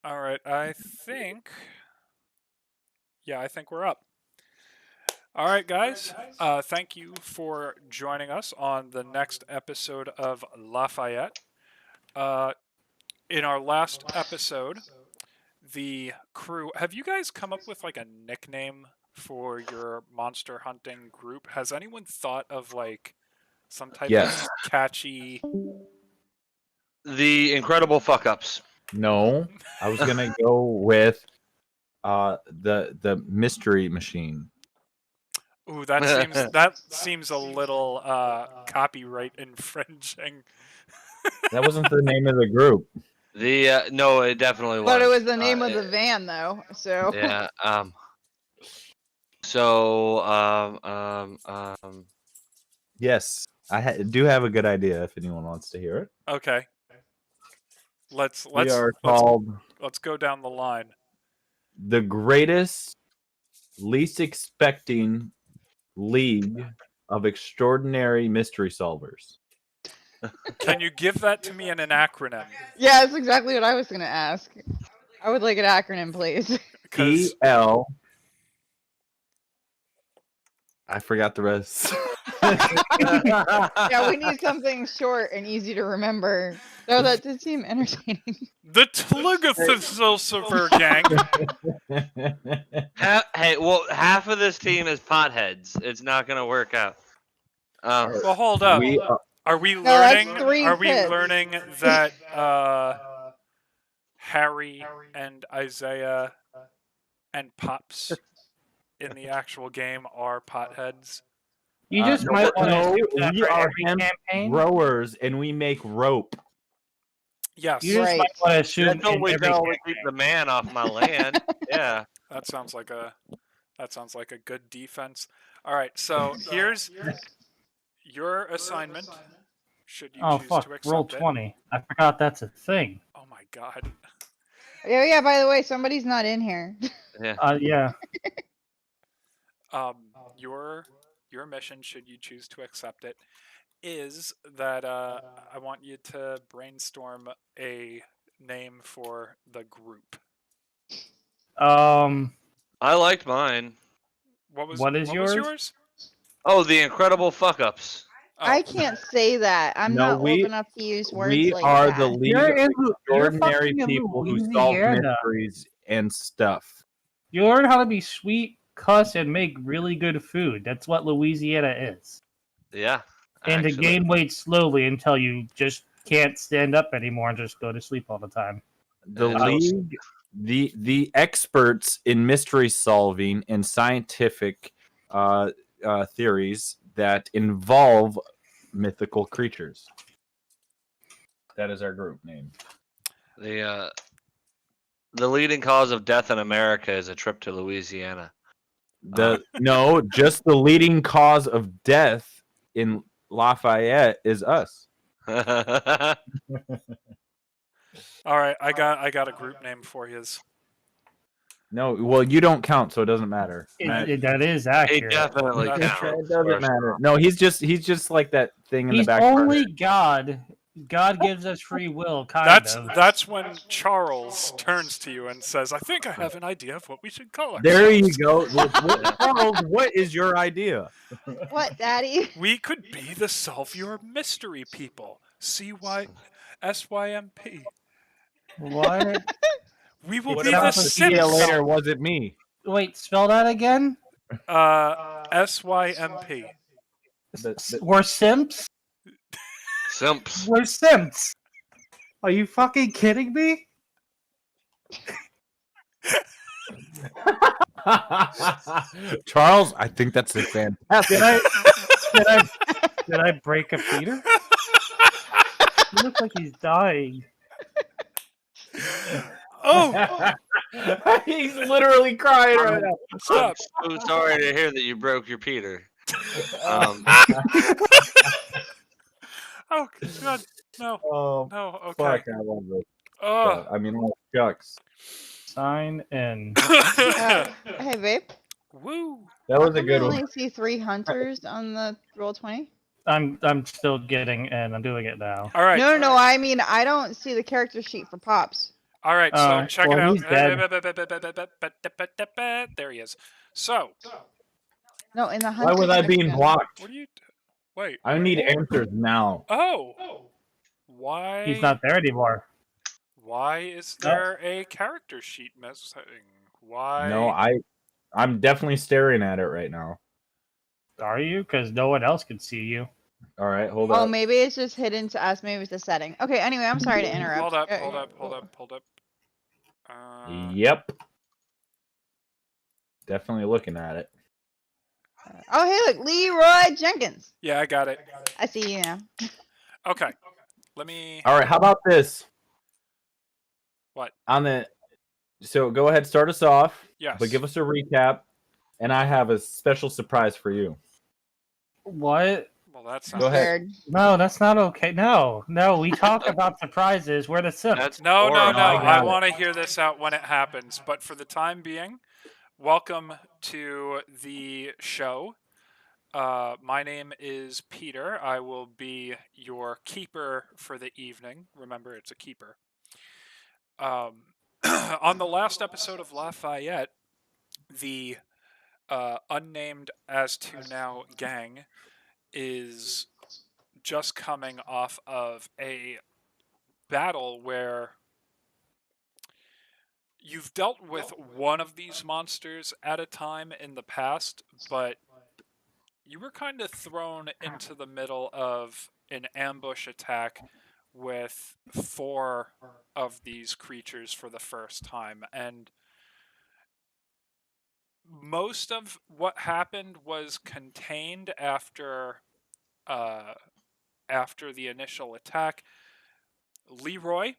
All right, I think we're up. All right, guys. Thank you for joining us on the next episode of Lafayette. Uh, in our last episode, the crew. Have you guys come up with like a nickname for your monster hunting group? Has anyone thought of like some type of Yes. catchy? The incredible fuck ups. No. I was gonna go with the mystery machine. Ooh, that seems a little copyright infringing. That wasn't the name of the group. No, it definitely was. But it was the name of the van, though. So Yeah. So Yes, I do have a good idea. If anyone wants to hear it, Okay. Let's we are let's go down the line. the greatest, least expecting league of extraordinary mystery solvers. Can you give that to me in an acronym? yeah, that's exactly what I was gonna ask. I would like an acronym, please. Because EL. I forgot the rest. Yeah, we need something short and easy to remember. So that did seem entertaining. the Tlugathilsilver gang. hey, well, half of this team is potheads. It's not gonna work out. Well, hold up. We Are we that's learning? three Are we fifths. learning that Harry and Isaiah and Pops in the actual game are potheads? You just might want no, to we are hemp campaign. growers and we make rope. Yes. You just Right. might want to assume That's in always every how we campaign. keep the man off my land. Yeah. That sounds like a good defense. All right, so here's your assignment. Should you Oh choose fuck! to accept Roll it? 20. I forgot that's a thing. Oh my god. Yeah. By the way, somebody's not in here. Yeah. Yeah. Your mission, should you choose to accept it, is that I want you to brainstorm a name for the group. I liked mine. What is yours? Oh, the incredible fuck ups. Oh, I can't say that. I'm No, not we- old enough to use words We like are that. the league You're of in- you're extraordinary fucking in people who solve Louisiana. mysteries and stuff. You learn how to be sweet, cuss, and make really good food. That's what Louisiana is. Yeah. And to actually. gain weight slowly until you just can't stand up anymore and just go to sleep all the time. The Yeah. league, the experts in mystery solving and scientific theories that involve mythical creatures. That is our group name. The leading cause of death in America is a trip to Louisiana. No, just the leading cause of death in Lafayette is us. It all right. I got a group name for his. No, well, you don't count, so it doesn't matter. Matt- That is accurate. definitely That's counts. true. It doesn't matter. No, he's just like that thing in He's the back. only God. God gives us free will, kind of. That's when Charles turns to you and says, "I think I have an idea of what we should call ourselves." There you go. Charles, what is your idea? What, Daddy? We could be the Solve Your Mystery people. SYMP. What? We will What be about the the see you Sims. later? Was it me? Wait, spell that again? SYMP. We're simps? Simps. We're simps. Are you fucking kidding me? Charles, I think that's a fantastic. Did I break a feeder? He looks like he's dying. Oh, He's literally crying right now. stop. I'm so sorry to hear that you broke your Peter. Oh, God. No. Oh, No. Okay. fuck! I love this. Oh. I mean, oh, shucks. Sign in. Hey, Vape. Woo. That was How a come good I one. only see 3 hunters on the roll 20. I'm still getting in. I'm doing it now. All right. No. I mean, I don't see the character sheet for Pops. All right, so check it well, out. he's dead. There he is. So, No, in the Why hunter was I being section. blocked? what do you? Wait. I need answers now. Oh, why? He's not there anymore. Why is No. there a character sheet missing? Why? No, I'm definitely staring at it right now. Are you? Because no one else can see you. All right, hold Oh, up. maybe it's just hidden to us. Maybe it's a setting. Okay, anyway, I'm sorry to interrupt. Hold up, Uh, hold up, hold up, hold up. Yep. Definitely looking at it. Oh, hey, look, Leroy Jenkins. Yeah, I got it. I see you now. Okay, let me. All right, how about this? What? So go ahead, start us off. Yes. But give us a recap, and I have a special surprise for you. What? Well, that Go sounds. ahead. Scared. No, that's not okay. No, we talk about surprises. We're the Sims. That's No, no, horrible. no. I got I it. want to hear this out when it happens. But for the time being, welcome to the show. My name is Peter. I will be your keeper for the evening. Remember, it's a keeper. On the last episode of Lafayette, the unnamed as to now gang is just coming off of a battle where you've dealt with one of these monsters at a time in the past, but you were kind of thrown into the middle of an ambush attack with 4 of these creatures for the first time, and most of what happened was contained after the initial attack. Leroy,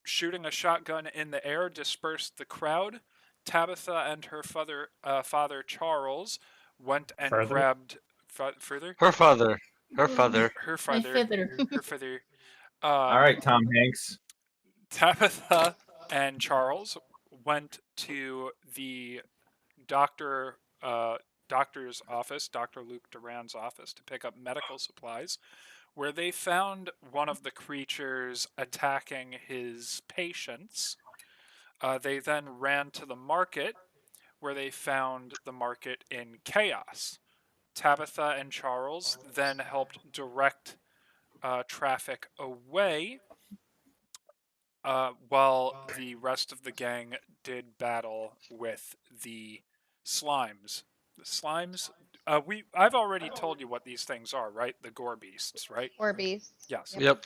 shooting a shotgun in the air, dispersed the crowd. Tabitha and her father Charles went and Further? grabbed further. Her father. Her father. Her My father. feather. Her father. All right, Tom Hanks. Tabitha and Charles went to the doctor's office, Dr. Luke Duran's office, to pick up medical supplies, where they found one of the creatures attacking his patients. They then ran to the market, where they found the market in chaos. Tabitha and Charles then helped direct traffic away, while the rest of the gang did battle with the slimes. The slimes. I've already told you what these things are, right? The gore beasts, right? Or beasts. Yes. Yep.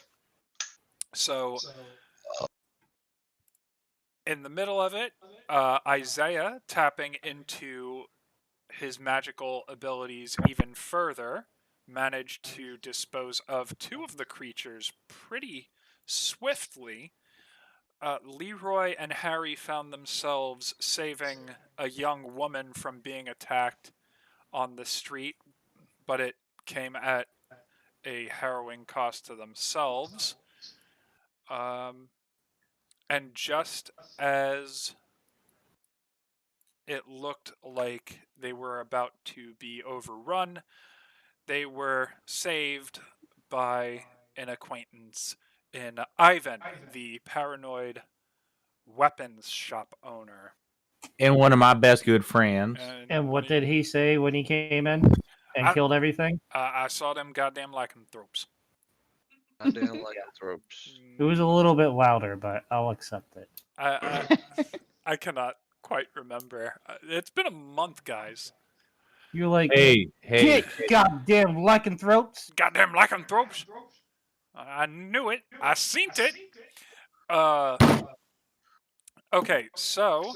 So, in the middle of it, Isaiah, tapping into his magical abilities even further, managed to dispose of 2 of the creatures pretty swiftly. Leroy and Harry found themselves saving a young woman from being attacked on the street, but it came at a harrowing cost to themselves. And just as it looked like they were about to be overrun, they were saved by an acquaintance in Ivan, the paranoid weapons shop owner. And one of my best good friends. And what did he say when he came in and I- killed everything? I saw them goddamn lycanthropes. Goddamn lycanthropes. It was a little bit louder, but I'll accept it. I cannot quite remember. It's been a month, guys. You're like, Hey, get goddamn lycanthropes. Goddamn lycanthropes. I knew it. I seen it. Okay, so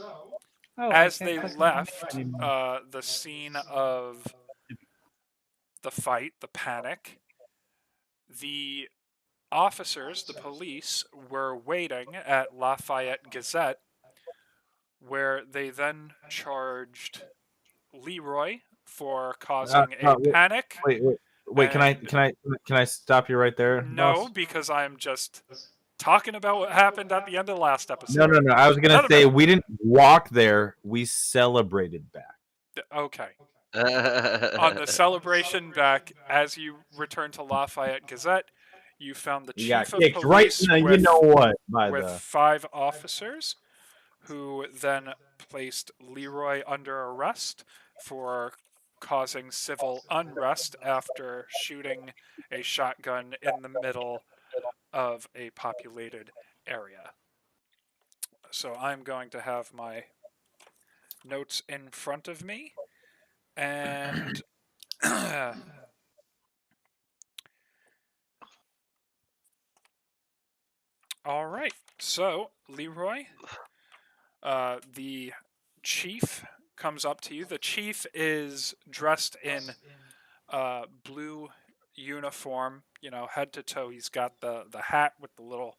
Oh, as I they can't click left anymore. the scene of the fight, the panic, the officers, the police, were waiting at Lafayette Gazette, where they then charged Leroy for causing a panic. Wait. Can I stop you right there? No, boss? because I'm just talking about what happened at the end of the last episode. No. I was gonna None of say it. we didn't walk there. We celebrated back. Okay. On the celebration back, as you return to Lafayette Gazette, You found the He got chief of kicked right police in the, you with, know what, by with the. 5 officers, who then placed Leroy under arrest for causing civil unrest after shooting a shotgun in the middle of a populated area. So I'm going to have my notes in front of me, and all right. So Leroy, the chief comes up to you. The chief is dressed in blue uniform, head to toe. He's got the hat with the little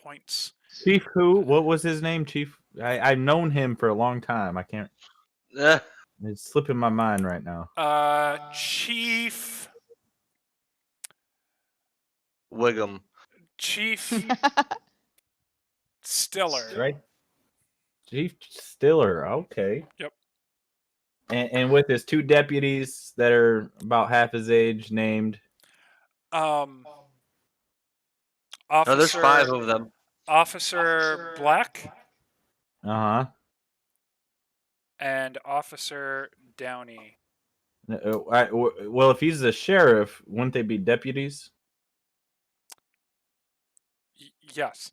points. Chief who? What was his name? Chief. I've known him for a long time. I can't. It's slipping my mind right now. Chief Wiggum. Stiller. Right. Chief Stiller. Okay. Yep. And with his 2 deputies that are about half his age, named. Officer, No, there's 5 of them. Officer Black and Officer Downey. Well, if he's the sheriff, wouldn't they be deputies? Yes.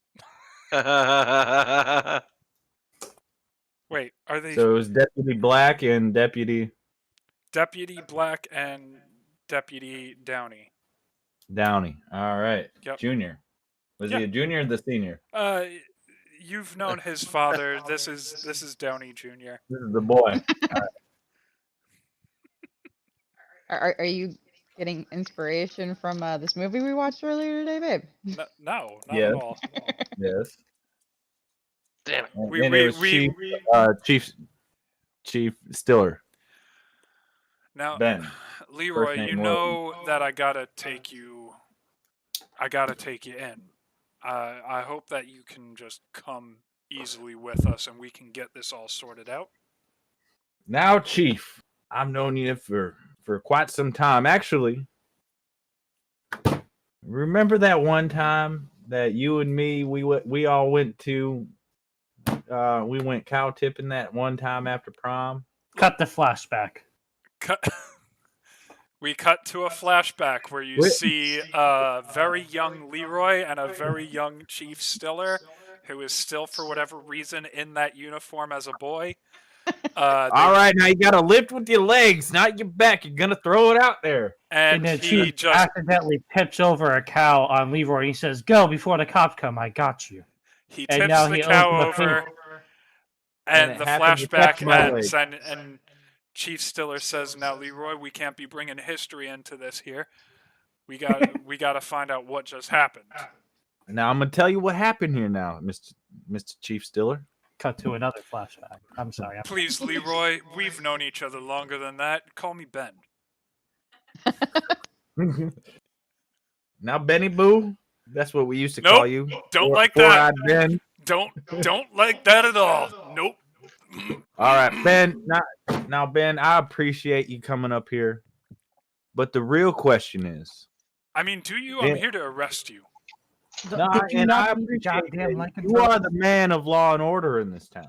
Wait, are they So it was Deputy Black and Deputy Deputy Black and Deputy Downey? Downey. All right. Yep. Junior. Was Yeah. he a junior or the senior? You've known his father. This is Downey Jr. This is the boy. Are you getting inspiration from this movie we watched earlier today, babe? No, not Yeah. at all. Yes. Damn it. And, We- and we- it was we- Chief Stiller. Now, Ben. Leroy, First name you know that I gotta take you in. I hope that you can just come easily with us and we can get this all sorted out. Now, Chief, I've known you for quite some time. Actually, remember that one time that you and me we all went to we went cow tipping that one time after prom? Cut the flashback. We cut to a flashback where you see a very young Leroy and a very young Chief Stiller, who is still, for whatever reason, in that uniform as a boy. All right, now you gotta lift with your legs, not your back. You're gonna throw it out there. And then he she just accidentally tips over a cow on Leroy. He says, "Go before the cops come. I got you." he and tips now the he cow owes him a over, And and it the happens to flashback touch my ends. leg. And Chief Stiller says, "Now, Leroy, we can't be bringing history into this here. We got to find out what just happened." Now I'm gonna tell you what happened here now, Mr. Chief Stiller. Cut to another flashback. I'm sorry. Please, Leroy, we've known each other longer than that. Call me Ben. Now, Benny Boo, that's what we used to Nope, call you. don't like that. Ben. Don't like that at all. Nope. All right, Ben. Now, Ben, I appreciate you coming up here, but the real question is, I mean, do you? Yeah. I'm here to arrest you. no, Did you and not I read appreciate goddamn that Lincoln you are Circle? the man of law and order in this town.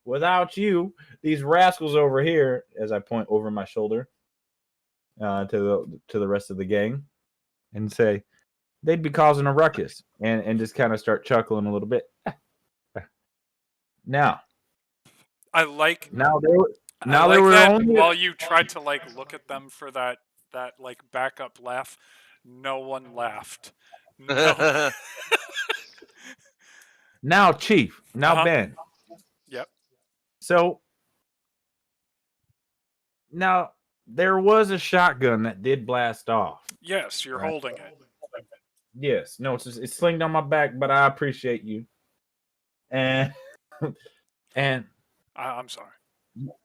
Without you, these rascals over here, as I point over my shoulder to the rest of the gang, and say they'd be causing a ruckus, and just kind of start chuckling a little bit. Now I like. there I like there were that. only While you tried to look at them for that backup laugh, no one laughed. No. now Chief, now Uh-huh. Ben. Yep. So now there was a shotgun that did blast off. Yes, you're Right. holding it. Yes, no, it's slinged on my back, but I appreciate you. And I'm sorry.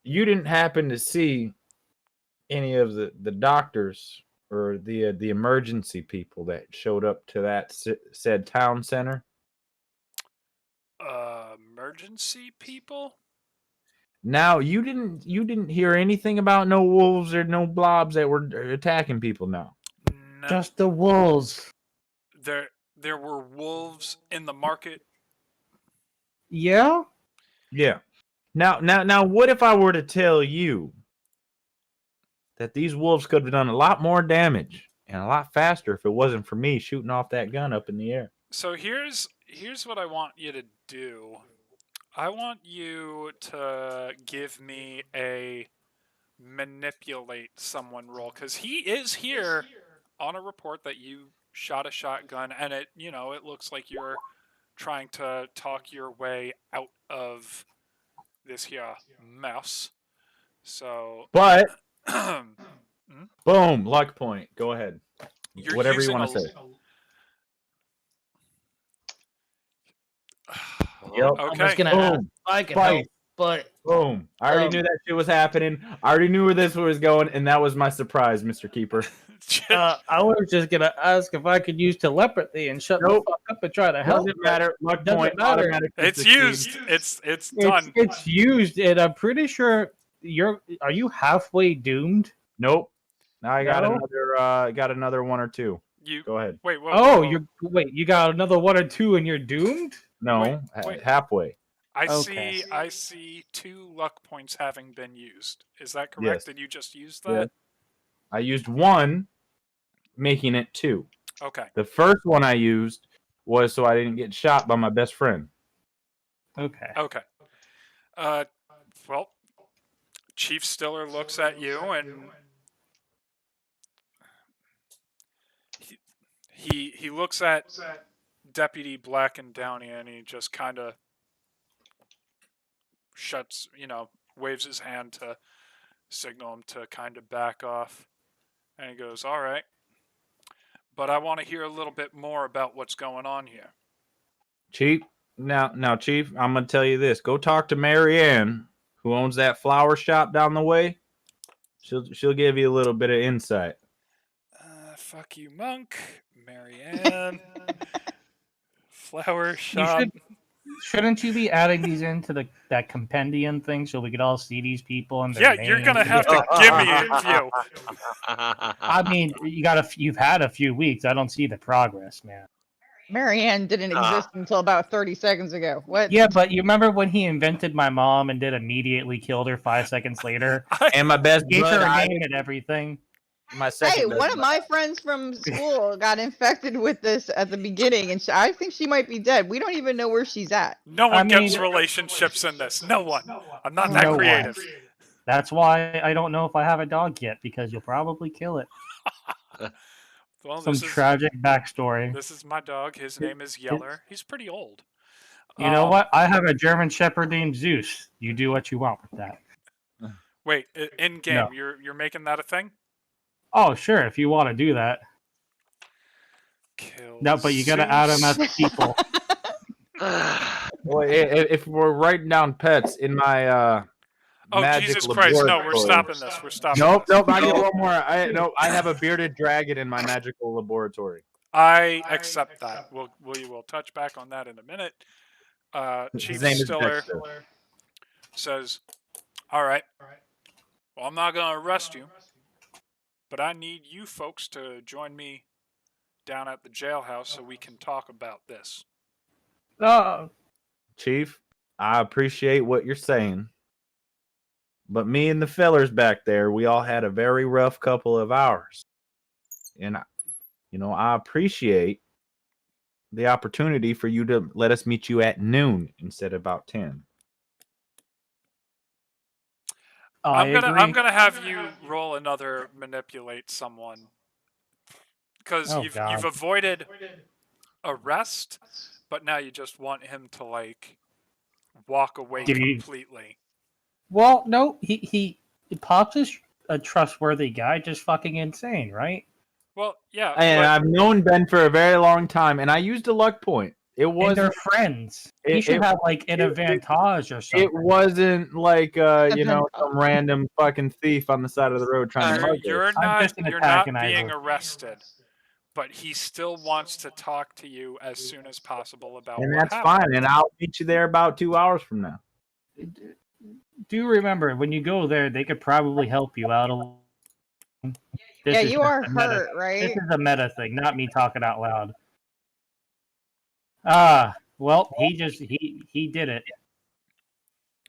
you didn't happen to see any of the doctors or the emergency people that showed up to that said town center? Emergency people? Now you didn't hear anything about no wolves or no blobs that were attacking people now. No, Just the wolves. there were wolves in the market. Yeah? Yeah. Now, what if I were to tell you that these wolves could have done a lot more damage and a lot faster if it wasn't for me shooting off that gun up in the air? So here's what I want you to do. I want you to give me a manipulate someone roll, because he is here on a report that you shot a shotgun, and it looks like you're trying to talk your way out of this here mess. So But Hmm? boom, luck point. Go ahead. You're Whatever you using want to say. Yep. I'm Okay. just gonna ask Boom. if I can Fight. help, but Boom. I already knew that shit was happening. I already knew where this was going, and that was my surprise, Mr. Keeper. I was just gonna ask if I could use telepathy and shut Nope. the fuck up and try to help. Doesn't matter. Luck Doesn't point. matter. Automatically It's succeed. used. It's done. It's used, and I'm pretty sure are you halfway doomed? Nope. Now I got No? another one or two. You Go ahead. wait. Whoa, Oh, whoa, whoa. you got another one or two and you're doomed? No, Wait. halfway. Okay. I see 2 luck points having been used. Is that correct? Yes. Did you just use Yeah. that? I used one, making it 2. Okay. The first one I used was so I didn't get shot by my best friend. Okay. Okay. Well, Chief Stiller looks at you and he looks at Deputy Black and Downey, and he just kind of waves his hand to signal him to kind of back off. And he goes, "All right, but I want to hear a little bit more about what's going on here." Chief, now, Chief, I'm gonna tell you this. Go talk to Marianne, who owns that flower shop down the way. She'll give you a little bit of insight. Fuck you, Monk. Marianne. Flower shop. Shouldn't you be adding these into that compendium thing so we could all see these people and Yeah, their you're names gonna and have get- to give me a few. I mean, you've had a few weeks. I don't see the progress, man. Marianne didn't exist until about 30 seconds ago. What? Yeah, but you remember when he invented my mom and then immediately killed her 5 seconds later? And my best Gave her bud, a name and everything. my second. Hey, best one of bud. my friends from school got infected with this at the beginning, and I think she might be dead. We don't even know where she's at. No one I mean- gets relationships in this. No one. I'm not that No one. creative. That's why I don't know if I have a dog yet, because you'll probably kill it. Well, Some tragic backstory. this is my dog. His name is Yeller. He's pretty old. You know what? I have a German Shepherd named Zeus. You do what you want with that. Wait, in game, No. you're making that a thing? Oh, sure, if you want to do that. Kill No, but you got to add them Zeus. as people. Well, if we're writing down pets in my Oh, magic Jesus Christ! No, we're laboratory- stopping this. We're stopping. Nope, this. nope. I get one more. I have a bearded dragon in my magical laboratory. I accept that. We will touch back on that in a minute. Chief His name is Stiller Dexter. says, "All right. Well, I'm not going to arrest you, but I need you folks to join me down at the jailhouse so we can talk about this." Chief, I appreciate what you're saying, but me and the fellers back there, we all had a very rough couple of hours, and I appreciate the opportunity for you to let us meet you at noon instead of about 10. I'm gonna have you roll another manipulate someone, because Oh, you've God. avoided arrest, but now you just want him to walk away Did he- completely. Well, no, he Pops is a trustworthy guy, just fucking insane, right? Well, yeah, And but I've known Ben for a very long time, and I used a luck point. It And wasn't. they're friends. He It- should it- have like an it- advantage or something. It wasn't like And then- some random fucking thief on the side of the road trying to mug us. you're I'm not just an you're not antagonizer. being arrested, but he still wants to talk to you as soon as possible about And what that's happened. fine. And I'll meet you there about 2 hours from now. Do remember when you go there, they could probably help you out a little. This Yeah, is you just are a meta- hurt, right? This is a meta thing, not me talking out loud. Ah, well, he did it.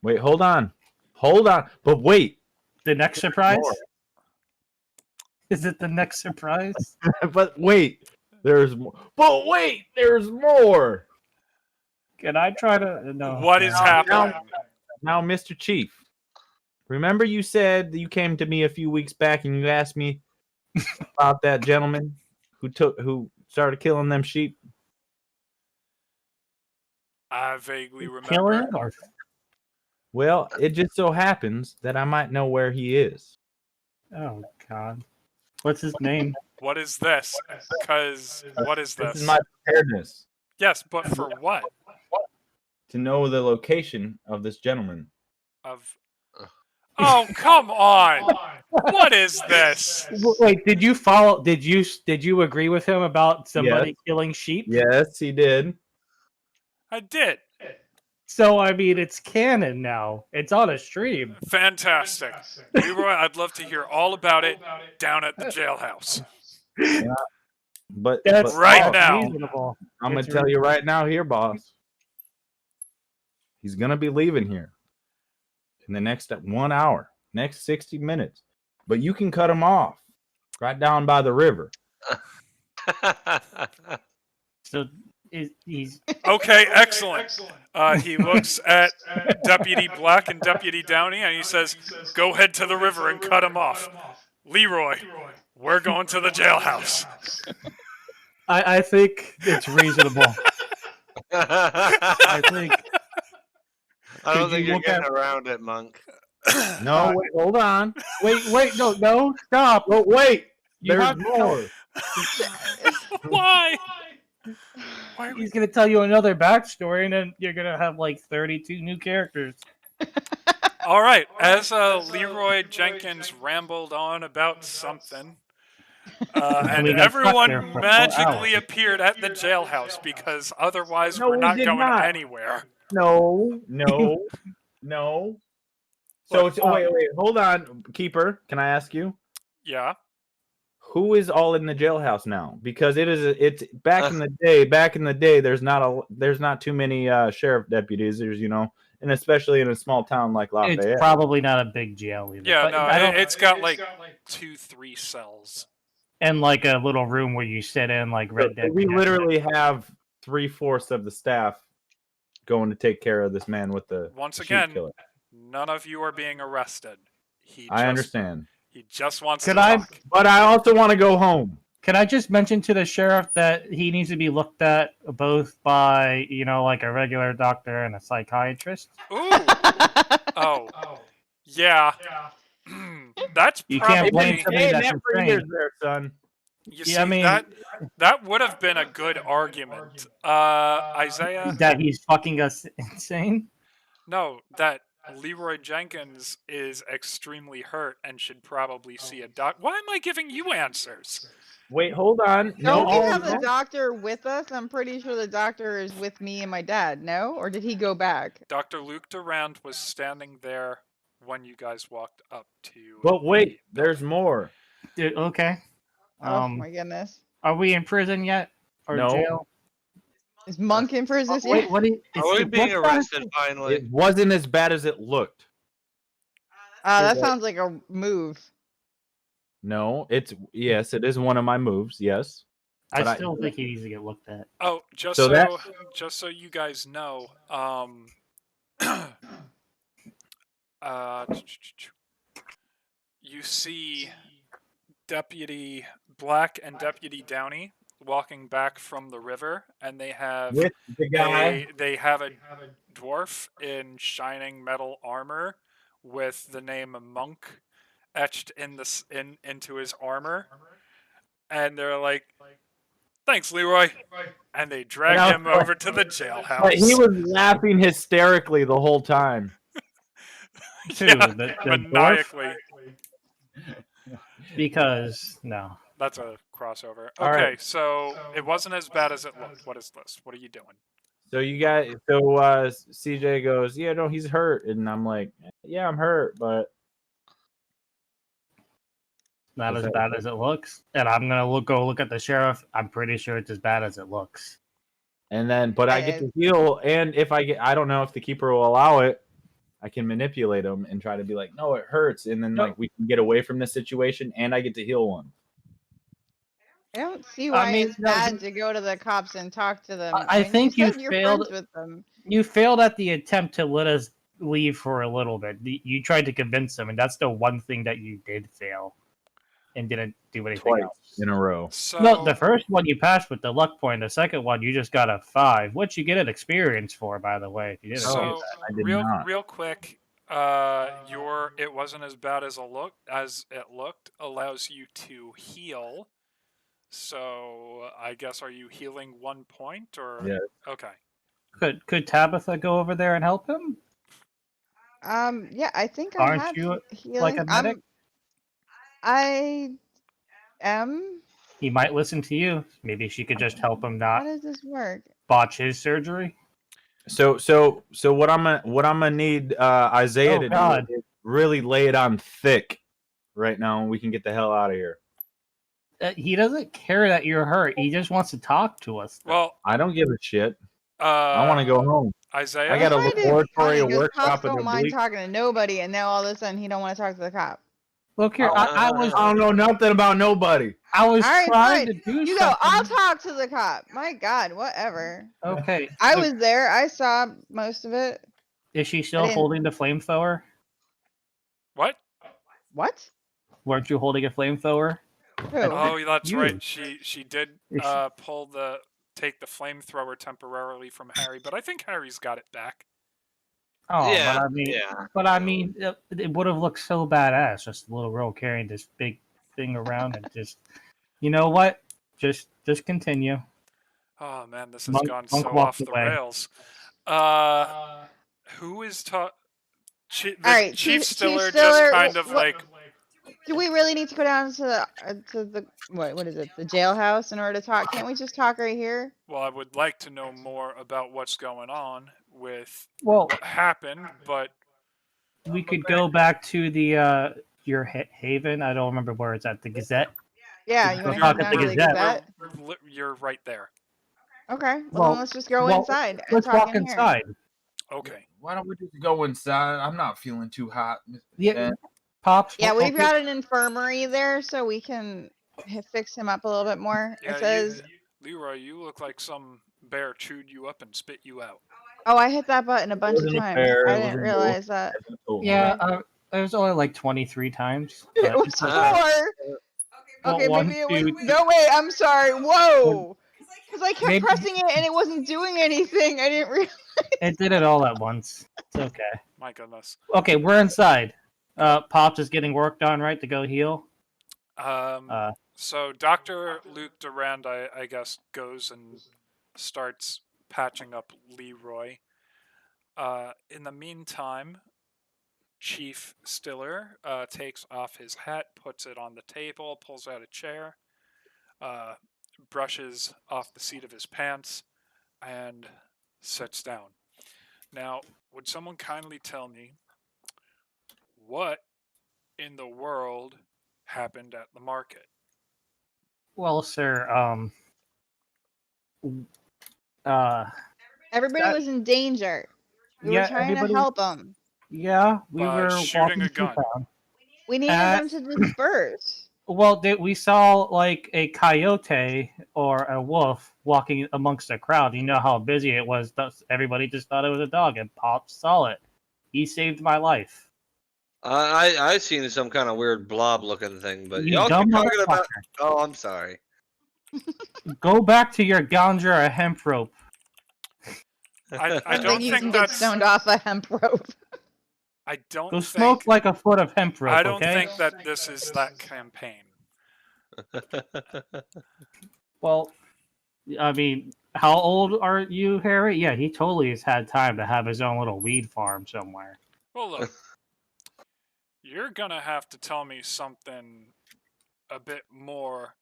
Wait, hold on. But wait. The next surprise? Is it the next surprise? But wait. There's more. But wait, there's more. Can I try to? No. What is happening? Now, Mr. Chief, remember you said that you came to me a few weeks back and you asked me about that gentleman who started killing them sheep? I vaguely remember. Killing or Well, it just so happens that I might know where he is. oh god, what's his name? What is this? Because what is This this? is my preparedness Yes, but for what? to know the location of this gentleman. Of. Oh, come on! What is this? Wait, did you follow? Did you agree with him about somebody killing sheep? Yes, he did. I did. So I mean, it's canon now. It's on a stream. Fantastic. Leroy, I'd love to hear all about it down at the jailhouse. But Right boss, now. Reasonable. I'm gonna It's tell you right now here, boss. He's gonna be leaving here in the next 1 hour, next 60 minutes. But you can cut him off right down by the river. So he's Okay, excellent. He looks at Deputy Black and Deputy Downey and he says, "Go head to the river and cut him off." Leroy, we're going to the jailhouse. I think it's reasonable. I think I don't Could think you you're look getting at- around it, Monk. No, wait, hold on. wait, no, stop. But wait, You there's have to more. Why? Why are we... He's gonna tell you another backstory, and then you're gonna have like 32 new characters. All right, as Leroy Jenkins rambled on about something, and we got stuck there everyone for 4 magically hours. appeared at the jailhouse because otherwise No, we're we not did going not. anywhere. No. So Look, wait, hold on, Keeper. Can I ask you? Yeah. Who is all in the jailhouse now? Because it's back in the day. Back in the day, there's not too many sheriff deputies. There's and especially in a small town like Lafayette. It's probably not a big jail either. Yeah, but no, I don't, it's got like 2-3 cells. and like a little room where you sit in, like Red Dead. We Redemption. literally have 3/4 of the staff going to take care of this man with the Once sheep again, killer. none of you are being arrested. I understand, He just wants Could to I- talk. but I also want to go home. Can I just mention to the sheriff that he needs to be looked at both by, like a regular doctor and a psychiatrist? Ooh. Oh. Yeah. That's You can't probably. blame somebody that's that for insane. years there, son. You Yeah, see, I mean- that would have been a good argument. Isaiah? That he's fucking us insane? No, that Leroy Jenkins is extremely hurt and should probably see a doc. Why am I giving you answers? Wait, hold on. Don't we No, have the doctor with us? I'm pretty sure the doctor is with me and my dad. No, or did he go back? Dr. Luke Durand was standing there when you guys walked up to. but wait, there's more. Dude, okay. Oh my goodness. Are we in prison yet? Or No. jail? Is Monk in prison? Wait, what? Is Are we being what's that? arrested finally? It wasn't as bad as it looked. That sounds like a move. No, it is one of my moves. Yes. But I still think he needs to get looked at. Oh, just So so, that- just so you guys know, you see Deputy Black and Deputy Downey walking back from the river, and they have With the guy. they have a dwarf in shining metal armor with the name Monk etched into his armor, and they're like, "Thanks, Leroy," and they drag Yeah, him over to the jailhouse. But he was laughing hysterically the whole time. Too, Yeah, the dwarf? maniacally. Because, no. That's a crossover. All Okay, right. so it wasn't as bad as it looked. What is this? What are you doing? So CJ goes, yeah, no, he's hurt, and I'm like, yeah, I'm hurt, but Not Is as that- bad as it looks. And I'm gonna go look at the sheriff. I'm pretty sure it's as bad as it looks. And then, but I get to heal, and if I don't know if the keeper will allow it. I can manipulate him and try to be like, no, it hurts, and then like we can get away from this situation, and I get to heal one. I don't see why it's no, bad to go to the cops and talk to them. I mean, think you said you're failed- friends with them. You failed at the attempt to let us leave for a little bit. You tried to convince them, and that's the one thing that you did fail and didn't do anything Twice else. in a row. So No, the first one you passed with the luck point. The second one you just got a 5, which you get an experience for, by the way. If you didn't do so I did real not. real quick, it wasn't as bad as it looked allows you to heal. So I guess are you healing 1 point or Yes. okay? could Tabitha go over there and help him? Yeah, I think Aren't I have you, healing. like a medic? I am. He might listen to you. Maybe she could just help him How not does this work? botch his surgery. So what I'm gonna need Isaiah Oh, to God. do is really lay it on thick right now, and we can get the hell out of here. He doesn't care that you're hurt. He just wants to talk to us. Well, I don't give a shit. I want to go home. Isaiah. I got a Find it laboratory, funny, a 'cause workshop, cops and don't a mind bleak. talking to nobody, and now all of a sudden he don't want to talk to the cop. Look here, I don't know nothing about nobody. I was All right, trying fine. to do You something. go. I'll talk to the cop. My God, whatever. Okay. I so was there. I saw most of it. Is she I still didn't- holding the flamethrower? What? What? Weren't you holding a flamethrower? Who? Oh, that's You. right. She did Is she- take the flamethrower temporarily from Harry, but I think Harry's got it back. Oh, Yeah, but I mean, it would have looked so badass. Just a little girl carrying this big thing around and just, you know what? Just continue. Oh man, this has Monk- gone Monk so walked off the away. rails. Who is All right, Chief Chief Stiller Stiller, just kind of what- like Do we really need to go down to the what is it? The jailhouse in order to talk? Can't we just talk right here? well, I would like to know more about what's going on with Well, what happened, but we could go back to the your haven. I don't remember where it's at. The Gazette. Yeah, Let's you go want to talk go at down the to the Gazette. Gazette? you're right there. Okay, well, Well- then let's just go well, inside. And Let's talk walk in here. inside. Okay. Why don't we just go inside? I'm not feeling too hot. Yeah, Pops. Yeah, what- we've got an infirmary there, so we can fix him up a little bit more. Yeah, It says, Leroy, you look like some bear chewed you up and spit you out. oh, I hit that button a bunch of wasn't a times. bear, I it didn't was a realize that. Yeah, it was only like 23 times. It but- was Uh, 4. Well, Okay, one, maybe it was. two, No, wait, I'm sorry. Whoa. Because I kept Maybe- pressing it and it wasn't doing anything. I didn't realize. It did it all at once. It's okay. My goodness. Okay, we're inside. Pops is getting worked on, right, to go heal. So Dr. Luke Durand, I guess, goes and starts patching up Leroy. In the meantime, Chief Stiller takes off his hat, puts it on the table, pulls out a chair, brushes off the seat of his pants, and sits down. Now, would someone kindly tell me what in the world happened at the market? Well, sir, Everybody That- was in danger. We yeah, were trying to everybody- help them. yeah, we By were shooting walking a through gun. town. We needed them to disperse. Well, we saw like a coyote or a wolf walking amongst the crowd. You know how busy it was. Everybody just thought it was a dog, and Pop saw it. He saved my life. I seen some kind of weird blob looking thing, but You y'all dumb keep talking about. motherfucker. Oh, I'm sorry. Go back to your ganja or hemp rope. I I don't you think can get that's. stoned off a hemp rope. I don't Go think. smoke like a foot of hemp rope. I don't okay? think that this is that campaign. Well, I mean, how old are you, Harry? Yeah, he totally has had time to have his own little weed farm somewhere. Well, look, you're gonna have to tell me something a bit more.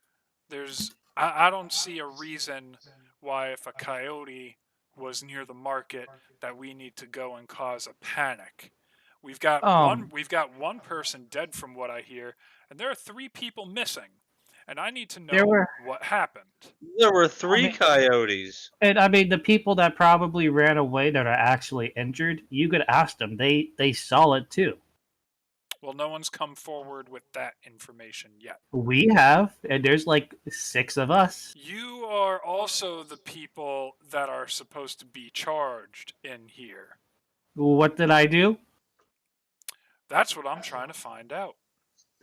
I don't see a reason why, if a coyote was near the market, that we need to go and cause a panic. We've got Um, one person dead from what I hear, and there are 3 people missing. And I need to There know were- what happened. There were 3 mean- coyotes. And I mean, the people that probably ran away that are actually injured, you could ask them. They saw it too. Well, no one's come forward with that information yet. We have, and there's like 6 of us. You are also the people that are supposed to be charged in here. What did I do? That's what I'm trying to find out.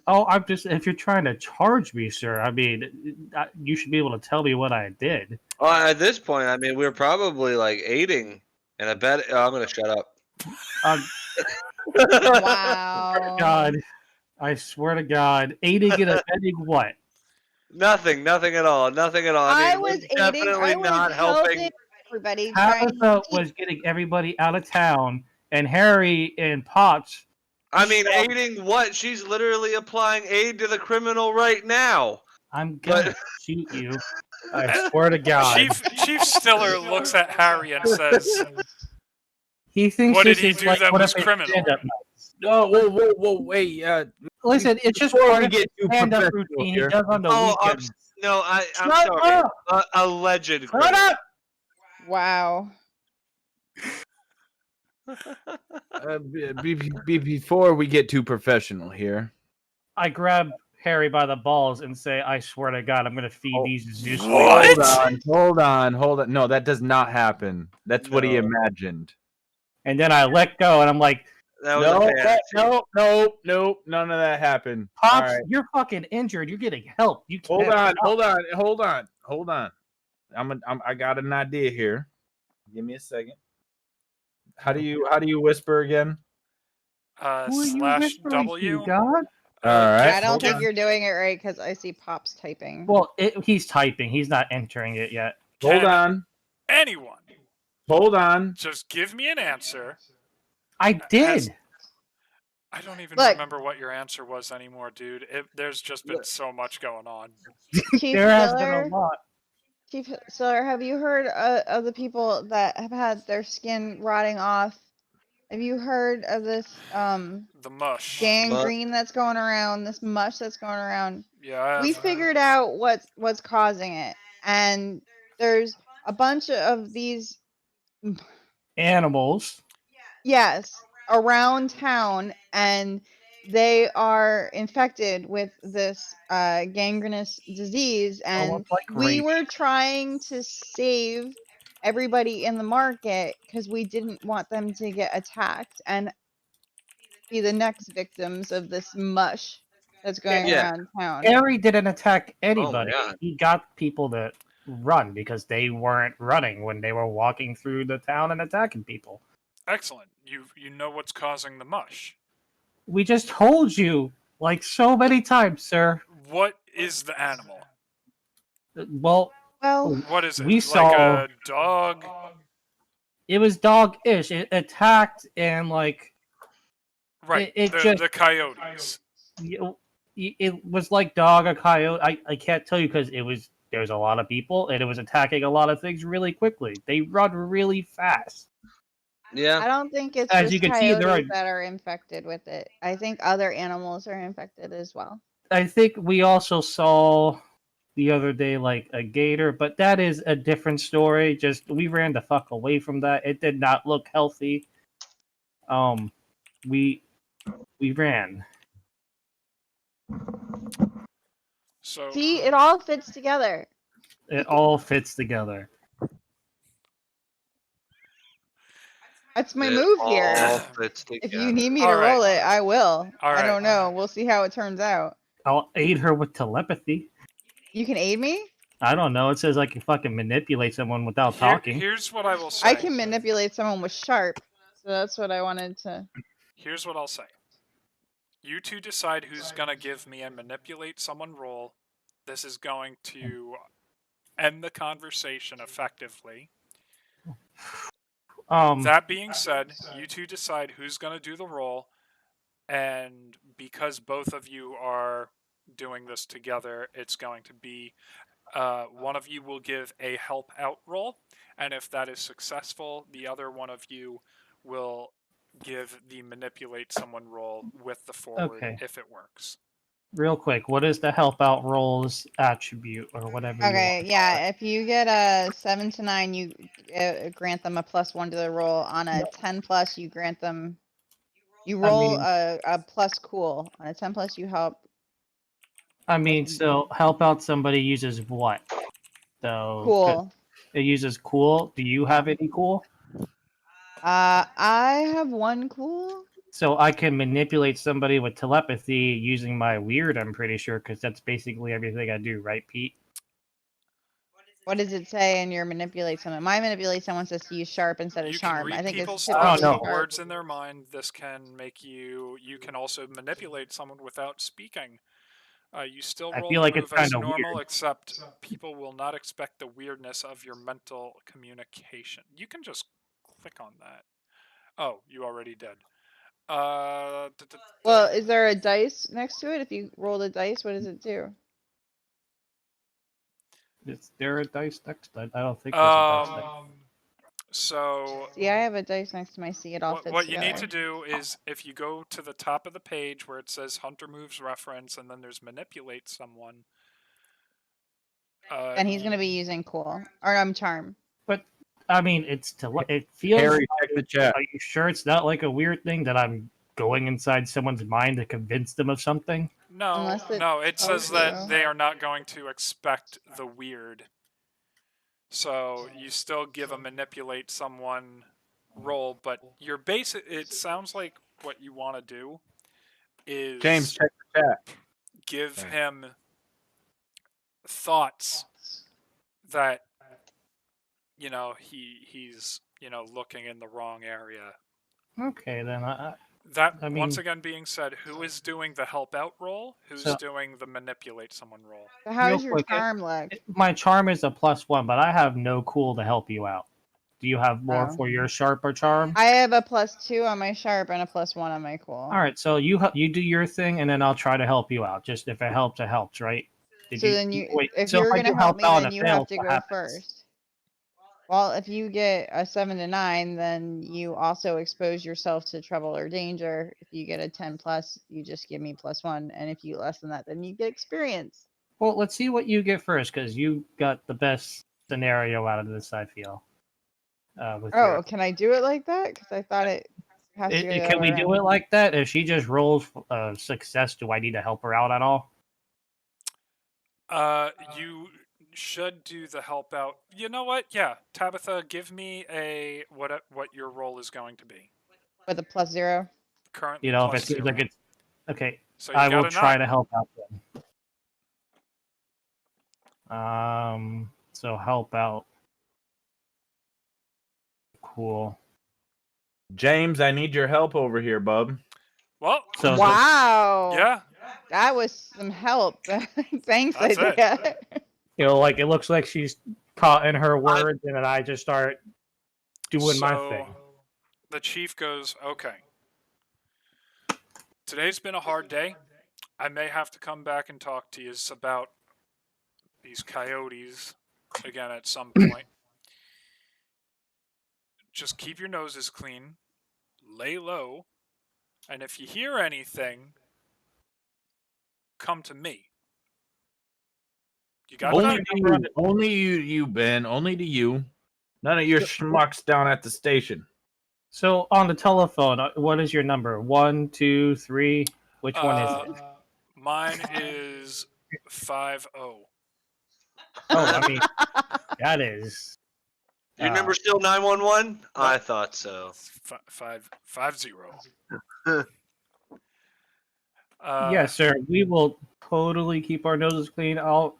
Oh, I'm just. If you're trying to charge me, sir, I mean, you should be able to tell me what I did. Well, at this point, I mean, we're probably like aiding and abetting. Oh, I'm gonna shut up. Wow. God, I swear to God, aiding and abetting what? Nothing at all. Nothing at all. I mean, we're was aiding. definitely I was not helping. everybody. Trying Tabitha to was getting everybody out of town, and Harry and Pops. I mean, aiding what? She's literally applying aid to the criminal right now. I'm gonna shoot you. I swear to God. Chief Stiller looks at Harry and says, He thinks What did this he is do like that one was of his criminal? stand-up nights. No, whoa, wait. Listen, it's just Before part we of get his too stand-up professional routine here. he does on the Oh, weekends. I'm Shut sorry. up! Alleged Shut criminal. up! wow. Before we get too professional here. I grab Harry by the balls and say, I swear to God, I'm going to feed Oh, these Zeus. What? Hold on. No, that does not happen. That's what he No. imagined. And then I let go, and I'm like, That was a fantasy. No, none of that happened. All Pops, right. you're fucking injured. You're getting help. You can't. Hold on. I got an idea here. Give me a second. How do you whisper again? Who are you /W. whispering to, God? All right. I don't hold think on. you're doing it right because I see Pops typing. Well, he's typing. He's not entering it yet. Hold on. Anyone, Hold on. just give me an answer. I did. I don't even Look. remember what your answer was anymore, dude. There's just been so much going on. Chief There has been Stiller, a lot. Chief Stiller, have you heard of the people that have had their skin rotting off? Have you heard of this The mush. gangrene that's going around? This mush that's going around? Yeah. We figured out what's causing it, and there's a bunch of these Animals. around town, and they are infected with this gangrenous disease, and Almost like we rape. were trying to save everybody in the market because we didn't want them to get attacked and be the next victims of this mush that's going Yeah. around town. Harry didn't attack anybody. God. He got people to run because they weren't running when they were walking through the town and attacking people. Excellent. You know what's causing the mush. We just told you like so many times, sir. What is the animal? Well, Well, What is it? We like saw- a dog? it was dog-ish. It attacked and like Right. it the, just- the coyotes. it was like dog or coyote. I can't tell you because there's a lot of people and it was attacking a lot of things really quickly. They run really fast. Yeah. I don't think it's As just you can see, coyotes there are- that are infected with it. I think other animals are infected as well. I think we also saw the other day like a gator, but that is a different story. Just we ran the fuck away from that. It did not look healthy. We ran. So See, it all fits together. It all fits together. That's my It move all here. fits If together. you need me to All right. roll it, I will. All I right. don't know. We'll see how it turns out. I'll aid her with telepathy. You can aid me? I don't know. It says I can fucking manipulate someone without talking. Here's what I will say. I can manipulate someone with sharp. So that's what I wanted to. Here's what I'll say. You two decide who's gonna give me a manipulate someone roll. This is going to end the conversation effectively. That being said, you two decide who's gonna do the roll, and because both of you are doing this together, it's going to be one of you will give a help out roll, and if that is successful, the other one of you will give the manipulate someone roll with the forward Okay. if it works. Real quick, what is the help out roles attribute or whatever you Okay, want? yeah. If you get a 7 to 9, you grant them a +1 to the roll. On a 10 plus, you grant them. You roll mean- a plus cool. On a 10 plus, you help. I mean, so help out somebody uses what? So Cool. it uses cool. Do you have any cool? I have 1 cool. So I can manipulate somebody with telepathy using my weird, I'm pretty sure, because that's basically everything I do, right, Pete? What does it say in your manipulate someone? My manipulate someone says to use sharp instead of You can charm. read I think it's people's typically thoughts no. and sharp. words in their mind. This can make you. You can also manipulate someone without speaking. You still I roll feel the like it's move as kinda normal, weird. except people will not expect the weirdness of your mental communication. You can just click on that. Oh, you already did. Well, is there a dice next to it? If you roll the dice, what does it do? Is there a dice next? I don't think there's a dice next. So See, I have a dice next to my C. It all fits what you together. need to do is if you go to the top of the page where it says Hunter Moves Reference and then there's Manipulate Someone. And he's going to be using cool. Or charm. But I mean, it feels. Harry, check the chat. Are you sure it's not like a weird thing that I'm going inside someone's mind to convince them of something? No, Unless it no, it tells says that you. they are not going to expect the weird. So you still give a manipulate someone roll, but your basic. It sounds like what you want to do is James, check the chat. give him thoughts that he's looking in the wrong area. Okay, then That I once mean- again being said, who is doing the help out roll? Who's So- doing the manipulate someone roll? So how Real does your quick, charm look? my charm is a +1, but I have no cool to help you out. Do you have more Oh. for your sharp or charm? I have a +2 on my sharp and a +1 on my cool. All right, so you do your thing, and then I'll try to help you out. Just if it helps, it helps, right? So then if so you're I going to do help me, out and then it you fails, have to what go happens? first. Well, if you get a 7 to 9, then you also expose yourself to trouble or danger. If you get a 10 plus, you just give me +1. And if you get less than that, then you get experience. Well, let's see what you get first, because you got the best scenario out of this, I feel. Oh, can I do it like that? Because I thought it has to go the Can other we way do around. it like that? If she just rolls success, do I need to help her out at all? You should do the help out. You know what? Yeah, Tabitha, give me a what your role is going to be. With a +0. Currently, You know, if plus it seems 0. like it's okay. So you I got will a try 9. to help out then. So help out. Cool. James, I need your help over here, bub. Well, So Wow. yeah, That was some help. Thanks, That's it. Isaiah. you know, like it looks like she's caught in her words, and then I just start doing my so thing. the chief goes, okay. Today's been a hard day. I may have to come back and talk to you about these coyotes again at some point. Just keep your noses clean, lay low, and if you hear anything, come to me. You got Only that? to you, Ben. Only to you. None of your schmucks down at the station. So on the telephone, what is your number? 1, 2, 3. Which one is it? Mine is 50. Oh, I mean, that is. Do you remember still 911? I thought so. 550. Yes, sir. We will totally keep our noses clean. I'll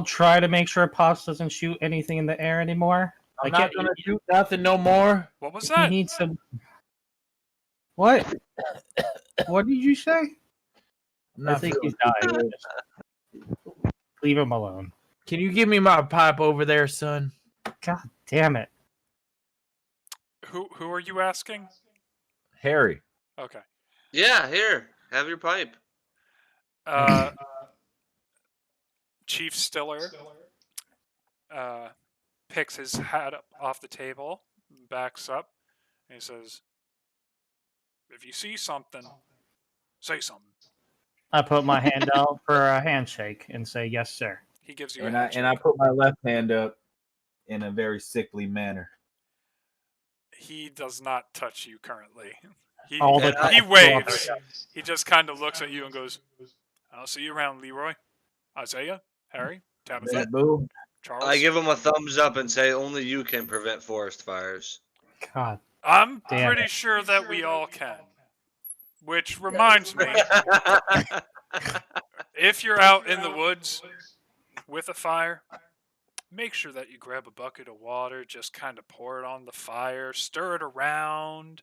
try to make sure Pops doesn't shoot anything in the air anymore. I'm not gonna shoot nothing no more. What was He that? needs some. What? What did you say? I'm I not think feeling he's too dying. good. Just leave him alone. Can you give me my pipe over there, son? God damn it. Who are you asking? Harry. Okay. Yeah, here. Have your pipe. Chief Stiller picks his hat up off the table, backs up, and he says, If you see something, say something. I put my hand out for a handshake and say, "Yes, sir." He gives you a And handshake. I put my left hand up in a very sickly manner. He does not touch you currently. He All the And he cops waves. walk- He just kind of looks at you and goes, "I'll see you around, Leroy, Isaiah, Harry, Tabitha, That boo. Charles." I give him a thumbs up and say only you can prevent forest fires. God, I'm Damn pretty sure that we all can. Which reminds me, if you're out in the woods with a fire, make sure that you grab a bucket of water, just kind of pour it on the fire, stir it around,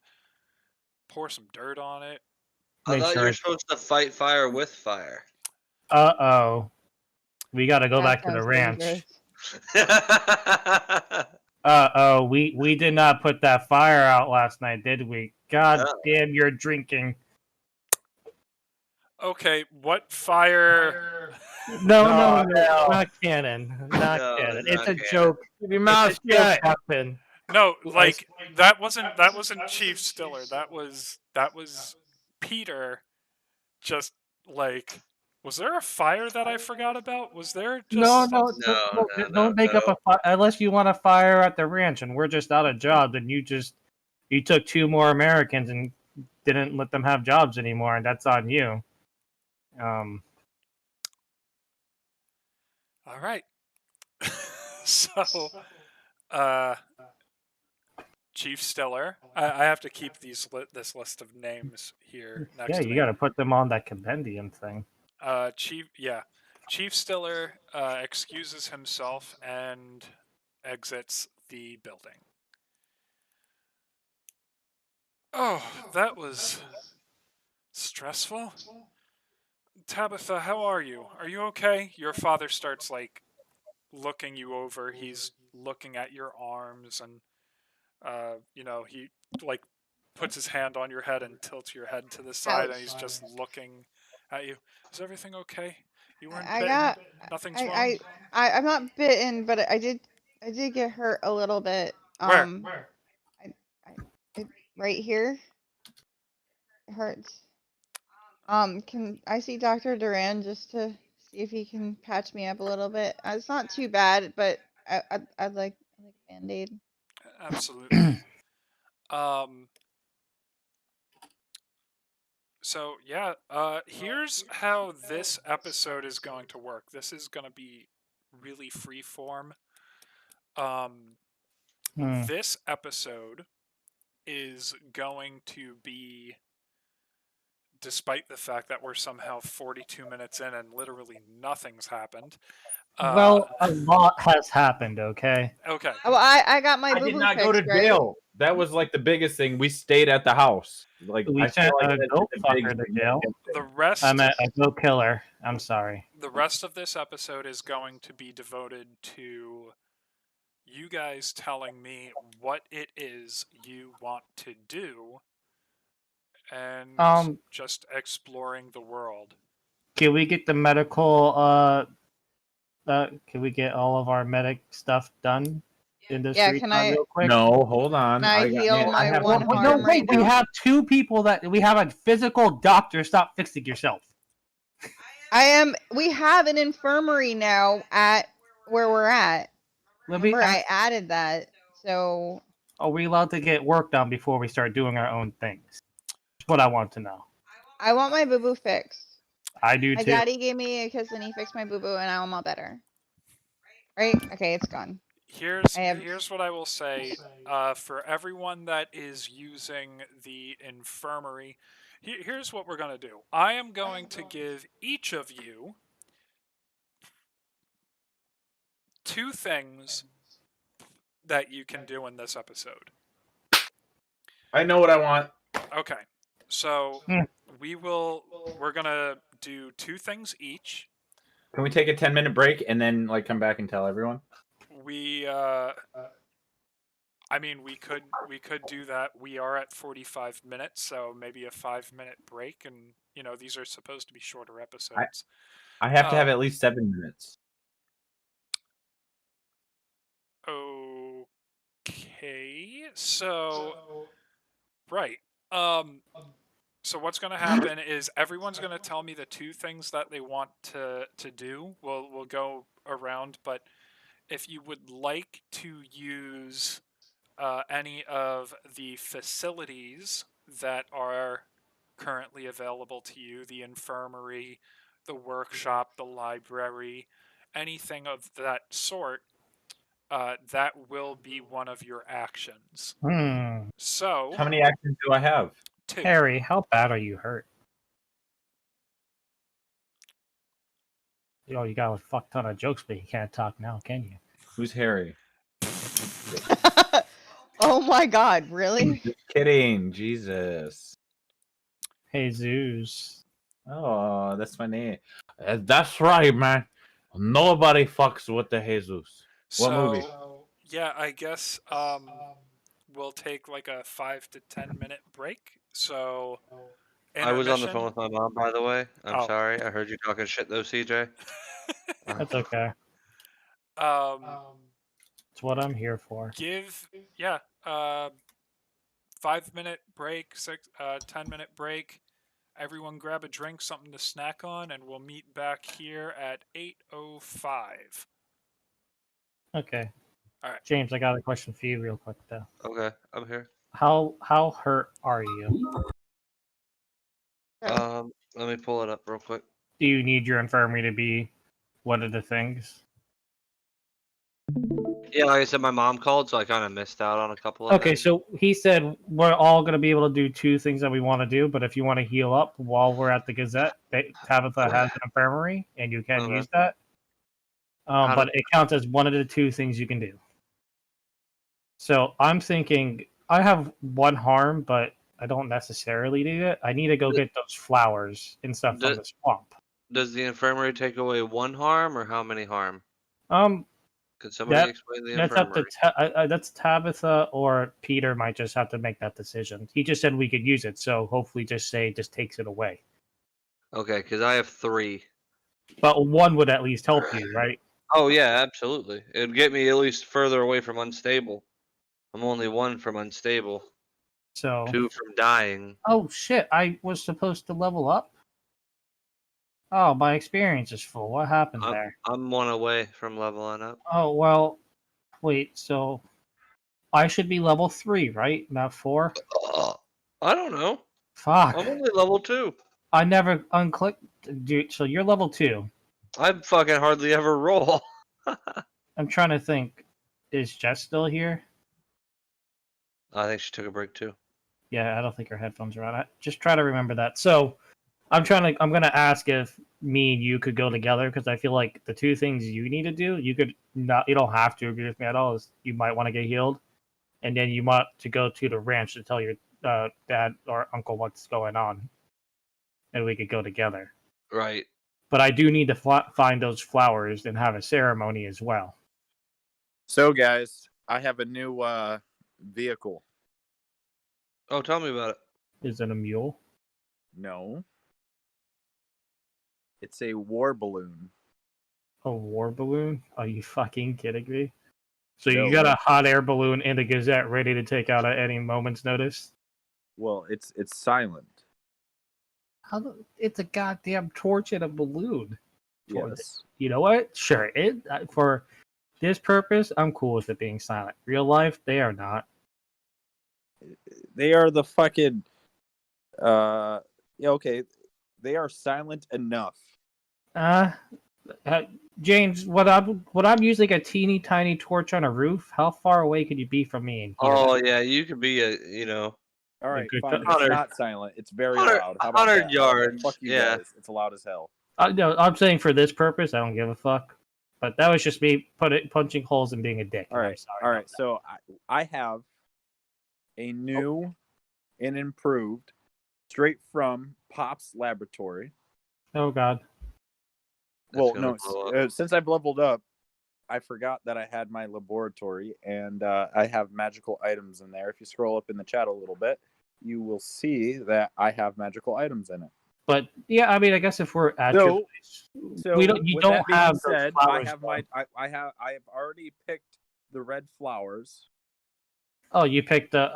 pour some dirt on it. I make thought you sure. were supposed to fight fire with fire. We got to go That back to the sounds ranch. dangerous. We did not put that fire out last night, did we? God No. damn, you're drinking. Okay, what fire? No, hell. not canon. Not No, canon. not It's a canon. joke. Keep your It's mouth a joke, shut. Captain. No, like that wasn't Chief Stiller. That was Peter. Just like, was there a fire that I forgot about? Was there just No, No, don't make up no. a fire unless you want a fire at the ranch and we're just out of job. Then you took 2 more Americans and didn't let them have jobs anymore, and that's on you. All right. So, uh, Chief Stiller. I have to keep this list of names here next Yeah, to you me. got to put them on that compendium thing. Chief Stiller excuses himself and exits the building. Oh, that was stressful. Tabitha, how are you? Are you okay? Your father starts like looking you over. He's looking at your arms and he like puts his hand on your head and tilts your head to the side and he's just looking at you. Is everything okay? You weren't I bitten? got Nothing's wrong? I'm not bitten, but I did get hurt a little bit. Where? It, right here. It hurts. Can I see Dr. Duran just to see if he can patch me up a little bit? It's not too bad, but I'd like a Band-Aid. Absolutely. So yeah, here's how this episode is going to work. This is going to be really free form. This episode is going to be, despite the fact that we're somehow 42 minutes in and literally nothing's happened. Well, a lot has happened, okay? Okay. Oh, I got my I boo did boo not fixed, go to right? jail. That was like the biggest thing. We stayed at the house. Like We I feel sent like a that's goat the big fucker to thing. jail. The rest I meant a goat killer. I'm sorry. the rest of this episode is going to be devoted to you guys telling me what it is you want to do and just exploring the world. Can we get the medical can we get all of our medic stuff done in this free time real quick? No, hold on. Can I heal my one no, arm right we now? have 2 people that we have a physical doctor. Stop fixing yourself. We have an infirmary now at where we're at. Remember, I added that. So are we allowed to get work done before we start doing our own things? That's what I want to know. I want my boo boo fixed. I do My too. daddy gave me a kiss and he fixed my boo boo and now I'm all better. Right? Okay, it's gone. Here's what I will say for everyone that is using the infirmary. Here's what we're going to do. I am going to give each of you 2 things that you can do in this episode. I know what I want. Okay. So we're going to do 2 things each. Can we take a 10-minute break and then like come back and tell everyone? We we could do that. We are at 45 minutes, so maybe a 5-minute break, and these are supposed to be shorter episodes. I have to have at least 7 minutes. Okay, so right. So what's going to happen is everyone's going to tell me the two things that they want to do. We'll go around, but if you would like to use any of the facilities that are currently available to you, the infirmary, the workshop, the library, anything of that sort, that will be one of your actions. So, How many actions do I have? 2. Harry, how bad are you hurt? You know, you got a fuck ton of jokes, but you can't talk now, can you? Who's Harry? Oh my god, really? Just kidding. Jesus. Jesus. Oh, that's my name. That's right, man. Nobody fucks with the Jesus. What movie? Yeah, I guess we'll take like a 5 to 10 minute break. So, I was on the intermission. phone with my mom, by the way. I'm Oh. sorry. I heard you talking shit though, CJ. That's okay. It's what I'm here for. Give 5-minute break, 10-minute break. Everyone grab a drink, something to snack on, and we'll meet back here at 8:05. Okay. All right. James, I got a question for you real quick though. Okay, I'm here. How hurt are you? Let me pull it up real quick. Do you need your infirmary to be one of the things? Yeah, like I said, my mom called, so I kind of missed out on a couple of Okay, things. so he said we're all going to be able to do two things that we want to do, but if you want to heal up while we're at the Gazette, Tabitha has an infirmary, and you can Okay. use that. But it counts as one of the two things you can do. So I'm thinking I have one harm, but I don't necessarily need it. I need to go get those flowers and stuff from the swamp. Does the infirmary take away one harm or how many harm? Could somebody That- explain the That's up infirmary? to that's Tabitha, or Peter might just have to make that decision. He just said we could use it, so hopefully just takes it away. Okay, because I have 3. But one would at least help you, right? Oh yeah, absolutely. It'd get me at least further away from unstable. I'm only 1 from unstable, So 2 from dying. oh shit, I was supposed to level up? Oh, my experience is full. What happened there? I'm 1 away from leveling up. Oh well, wait, so I should be level 3, right? Not 4? I don't know. Fuck. I'm only level 2. I never unclicked, dude. So you're level 2. I fucking hardly ever roll. I'm trying to think. Is Jess still here? I think she took a break too. Yeah, I don't think her headphones are on. Just try to remember that. So I'm gonna ask if me and you could go together, because I feel like the two things you need to do, you don't have to agree with me at all, is you might want to get healed, and then you want to go to the ranch to tell your dad or uncle what's going on, and we could go together. Right. But I do need to find those flowers and have a ceremony as well. So, guys, I have a new vehicle. Oh, tell me about it. Is it a mule? No. It's a war balloon. A war balloon? Are you fucking kidding me? So No. you got a hot air balloon in the Gazette ready to take out at any moment's notice? Well, it's silent. It's a goddamn torch and a balloon. Yes. You know what? Sure. For this purpose, I'm cool with it being silent. Real life, they are not. They are the fucking yeah, okay. They are silent enough. James, what I'm using a teeny tiny torch on a roof. How far away could you be from me? And hear Oh that? yeah, you could be All right, good fine. cut. It's not silent. It's very 100 loud. How about 100 that? yards, Fuck you yeah. guys. It's loud as hell. No, I'm saying for this purpose, I don't give a fuck. But that was just me punching holes and being a dick. All and I'm right. sorry All about right. that. So I have a new and improved, straight from Pop's laboratory. Oh God. Well, gonna no, blow up. since I've leveled up, I forgot that I had my laboratory, and I have magical items in there. If you scroll up in the chat a little bit, you will see that I have magical items in it. But yeah, I mean, I guess if we're at your place, So we don't. You with don't that being have those said, flowers. I have though. I have already picked the red flowers. Oh, you picked the.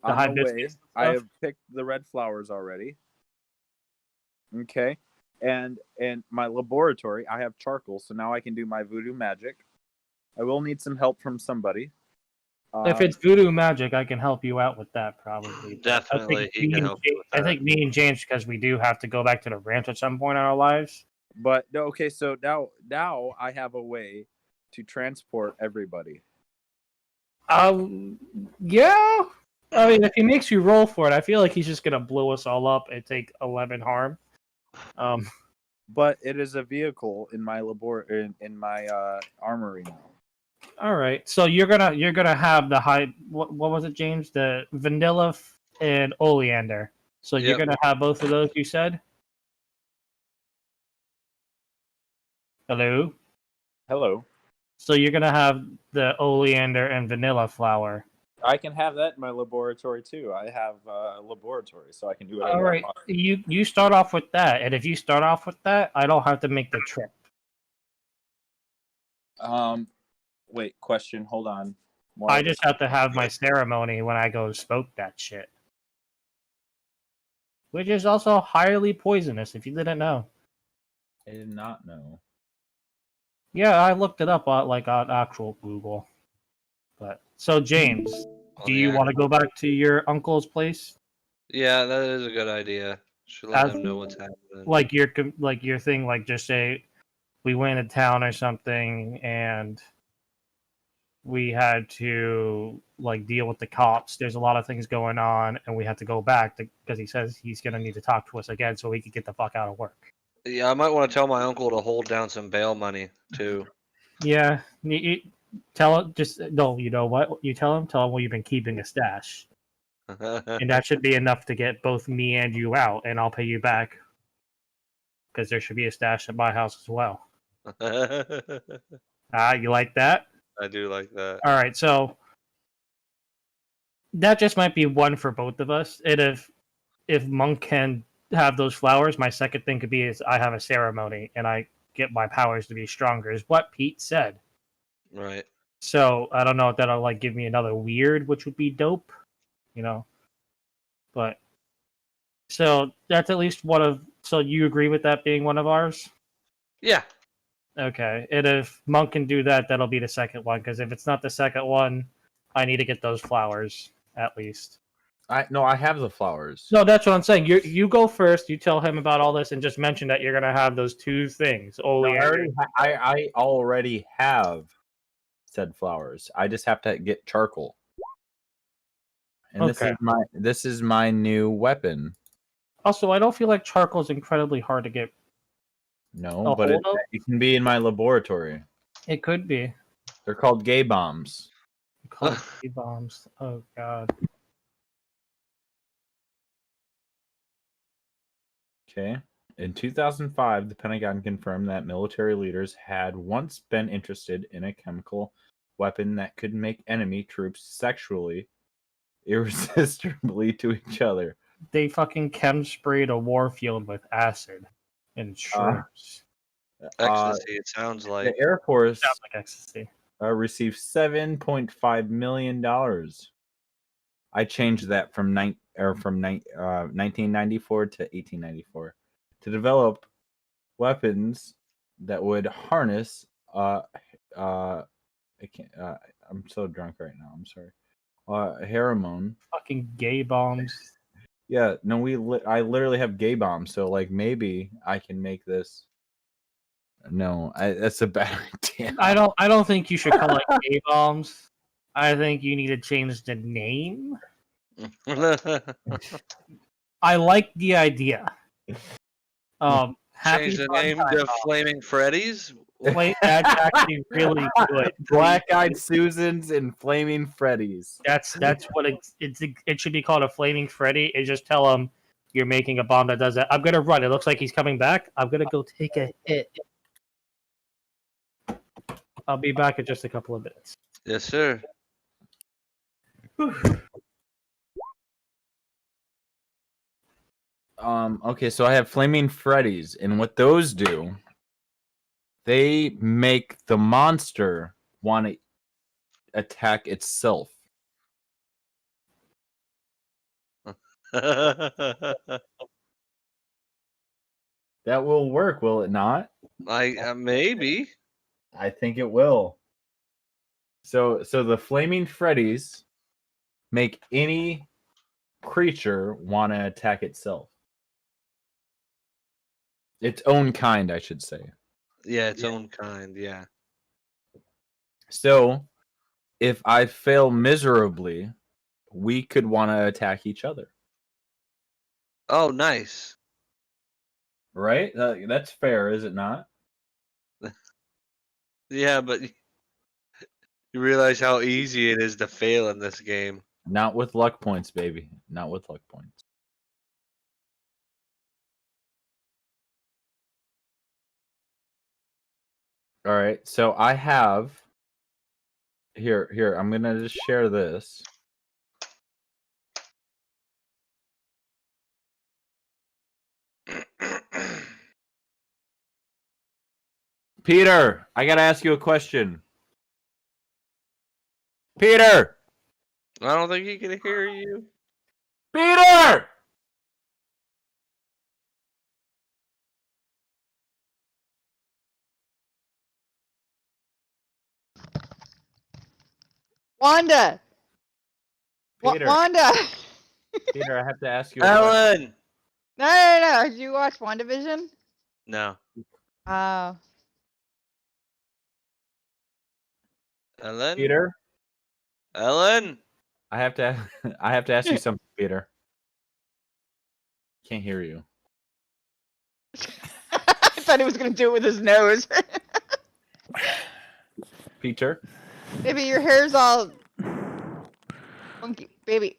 The On the hibiscus way, and I stuff? have picked the red flowers already. Okay. And my laboratory, I have charcoal, so now I can do my voodoo magic. I will need some help from somebody. If it's voodoo magic, I can help you out with that probably. But Definitely, he can help you with I that. think me and James, because we do have to go back to the ranch at some point in our lives. But no, okay, so now I have a way to transport everybody. Yeah. I mean, if he makes you roll for it, I feel like he's just gonna blow us all up and take 11 harm. But it is a vehicle in my in my armory now. All right. So you're gonna have the high. What was it, James? The vanilla and oleander. So you're Yep. gonna have both of those. You said. Hello. Hello. So you're gonna have the oleander and vanilla flower. I can have that in my laboratory too. I have a laboratory, so I can do whatever All I right. want. You start off with that, and if you start off with that, I don't have to make the trip. Wait, question. Hold on. I just have to have my ceremony when I go smoke that shit. Which is also highly poisonous, if you didn't know. I did not know. Yeah, I looked it up on actual Google. But so James, On do the you act- want to go back to your uncle's place? Yeah, that is a good idea. Should let As- him know what's happening. Like your thing, like just say we went to town or something, and we had to like deal with the cops. There's a lot of things going on, and we had to go back because he says he's gonna need to talk to us again so we can get the fuck out of work. Yeah, I might want to tell my uncle to hold down some bail money too. Yeah, tell him just no. You know what? You tell him well, you've been keeping a stash, and that should be enough to get both me and you out, and I'll pay you back because there should be a stash at my house as well. You like that? I do like that. All right, so that just might be one for both of us. And if Monk can have those flowers, my second thing could be is I have a ceremony and I get my powers to be stronger, is what Pete said. Right. So I don't know if that'll like give me another weird, which would be dope, you know. But so that's at least one of. So you agree with that being one of ours? Yeah. Okay. And if Monk can do that, that'll be the second one. Because if it's not the second one, I need to get those flowers at least. I have the flowers. No, that's what I'm saying. You go first. You tell him about all this, and just mention that you're gonna have those two things. No, I already have said flowers. I just have to get charcoal. And Okay. this is my new weapon. Also, I don't feel like charcoal is incredibly hard to get. No, but hold of? it can be in my laboratory. It could be. They're called gay bombs. Called bombs. Oh god. Okay. In 2005, the Pentagon confirmed that military leaders had once been interested in a chemical weapon that could make enemy troops sexually irresistibly to each other. They fucking chem sprayed a war field with acid and shrooms. Ecstasy, it sounds like. The Air Force Sounds like ecstasy. received $7.5 million. I changed that from 1994 to 1894 to develop weapons that would harness. I can't. I'm so drunk right now. I'm sorry. Hormone. Fucking gay bombs. Yeah, no, I literally have gay bombs, so like maybe I can make this. No, that's a bad idea. I don't think you should call it gay bombs. I think you need to change the name. I like the idea. Happy Change the Fun name Time to Bomb. Flaming Freddy's. Wait, that's actually really good. Black-eyed Susans and Flaming Freddies. That's what it should be called, a Flaming Freddy. And just tell him you're making a bomb that does that. I'm gonna run. It looks like he's coming back. I'm gonna go take a hit. I'll be back in just a couple of minutes. Yes, sir. Okay, so I have Flaming Freddies, and what those do, they make the monster want to attack itself. That will work, will it not? Maybe. I think it will. So the Flaming Freddies make any creature want to attack itself. Its own kind, I should say. Yeah, its own kind. Yeah. So, if I fail miserably, we could want to attack each other. Oh, nice. Right? That's fair, is it not? Yeah, but you realize how easy it is to fail in this game. Not with luck points, baby. Not with luck points. All right. So I have here. I'm gonna just share this. Peter, I gotta ask you a question. Peter! I don't think he can hear you. Peter! Wanda. Peter. Wanda. Peter, I have to ask you a question. Ellen. No. Did you watch WandaVision? No. Oh. Ellen. Peter, Ellen. I have to ask you something, Peter. Can't hear you. I thought he was gonna do it with his nose. Peter? Baby, your hair's all funky. Baby.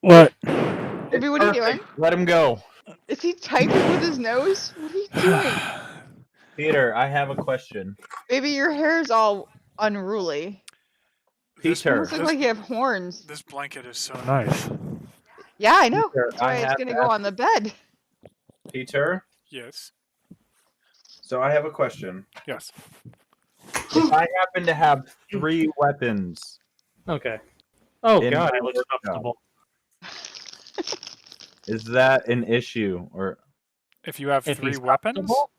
What? Baby, what are you doing? Let him go. Is he typing with his nose? What are you doing? Peter, I have a question. Baby, your hair's all unruly. Peter. Looks like you have horns. This blanket is so nice. Yeah, I know. Peter, That's why I it's have gonna to go ask- on the bed. Peter, Yes. so I have a question. Yes. If I happen to have 3 weapons, Okay. Oh In god, my it looks workshop. comfortable. is that an issue? Or If you have If 3 he's weapons, comfortable?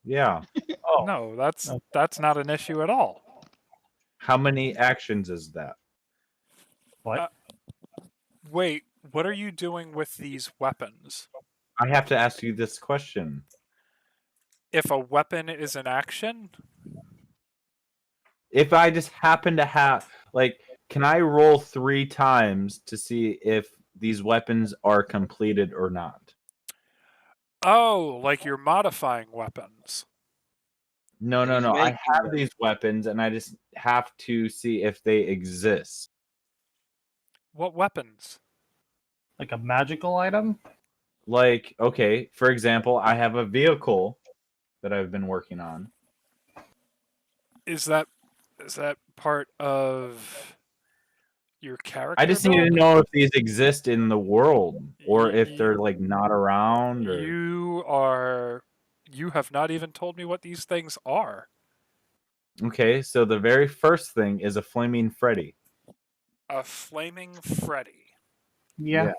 yeah, Oh, no, that's Okay. that's not an issue at all. how many actions is that? what? Wait, what are you doing with these weapons? I have to ask you this question. If a weapon is an action, If I just happen to have, like, can I roll 3 times to see if these weapons are completed or not? oh, like you're modifying weapons. No. He's I making have them. these weapons and I just have to see if they exist. What weapons? Like a magical item? Like, okay, for example, I have a vehicle that I've been working on. Is that part of your character? I just need to build? know if these exist in the world or if Y- they're like not around or You have not even told me what these things are. Okay, so the very first thing is a flaming Freddy. A flaming Freddy. Yeah. Yeah.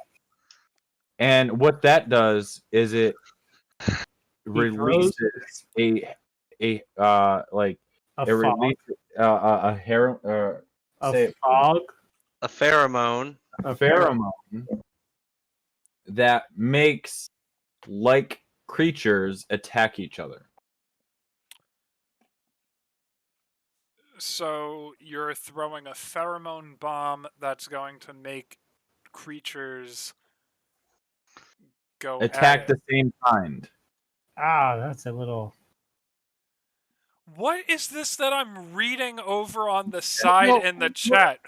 And what that does is it releases a like A it fog. releases a hair say A it, fog. A pheromone. a pheromone that makes like creatures attack each other. So you're throwing a pheromone bomb that's going to make creatures go Attack at the it. same kind. Ah, that's a little. What is this that I'm reading over on the side in the chat?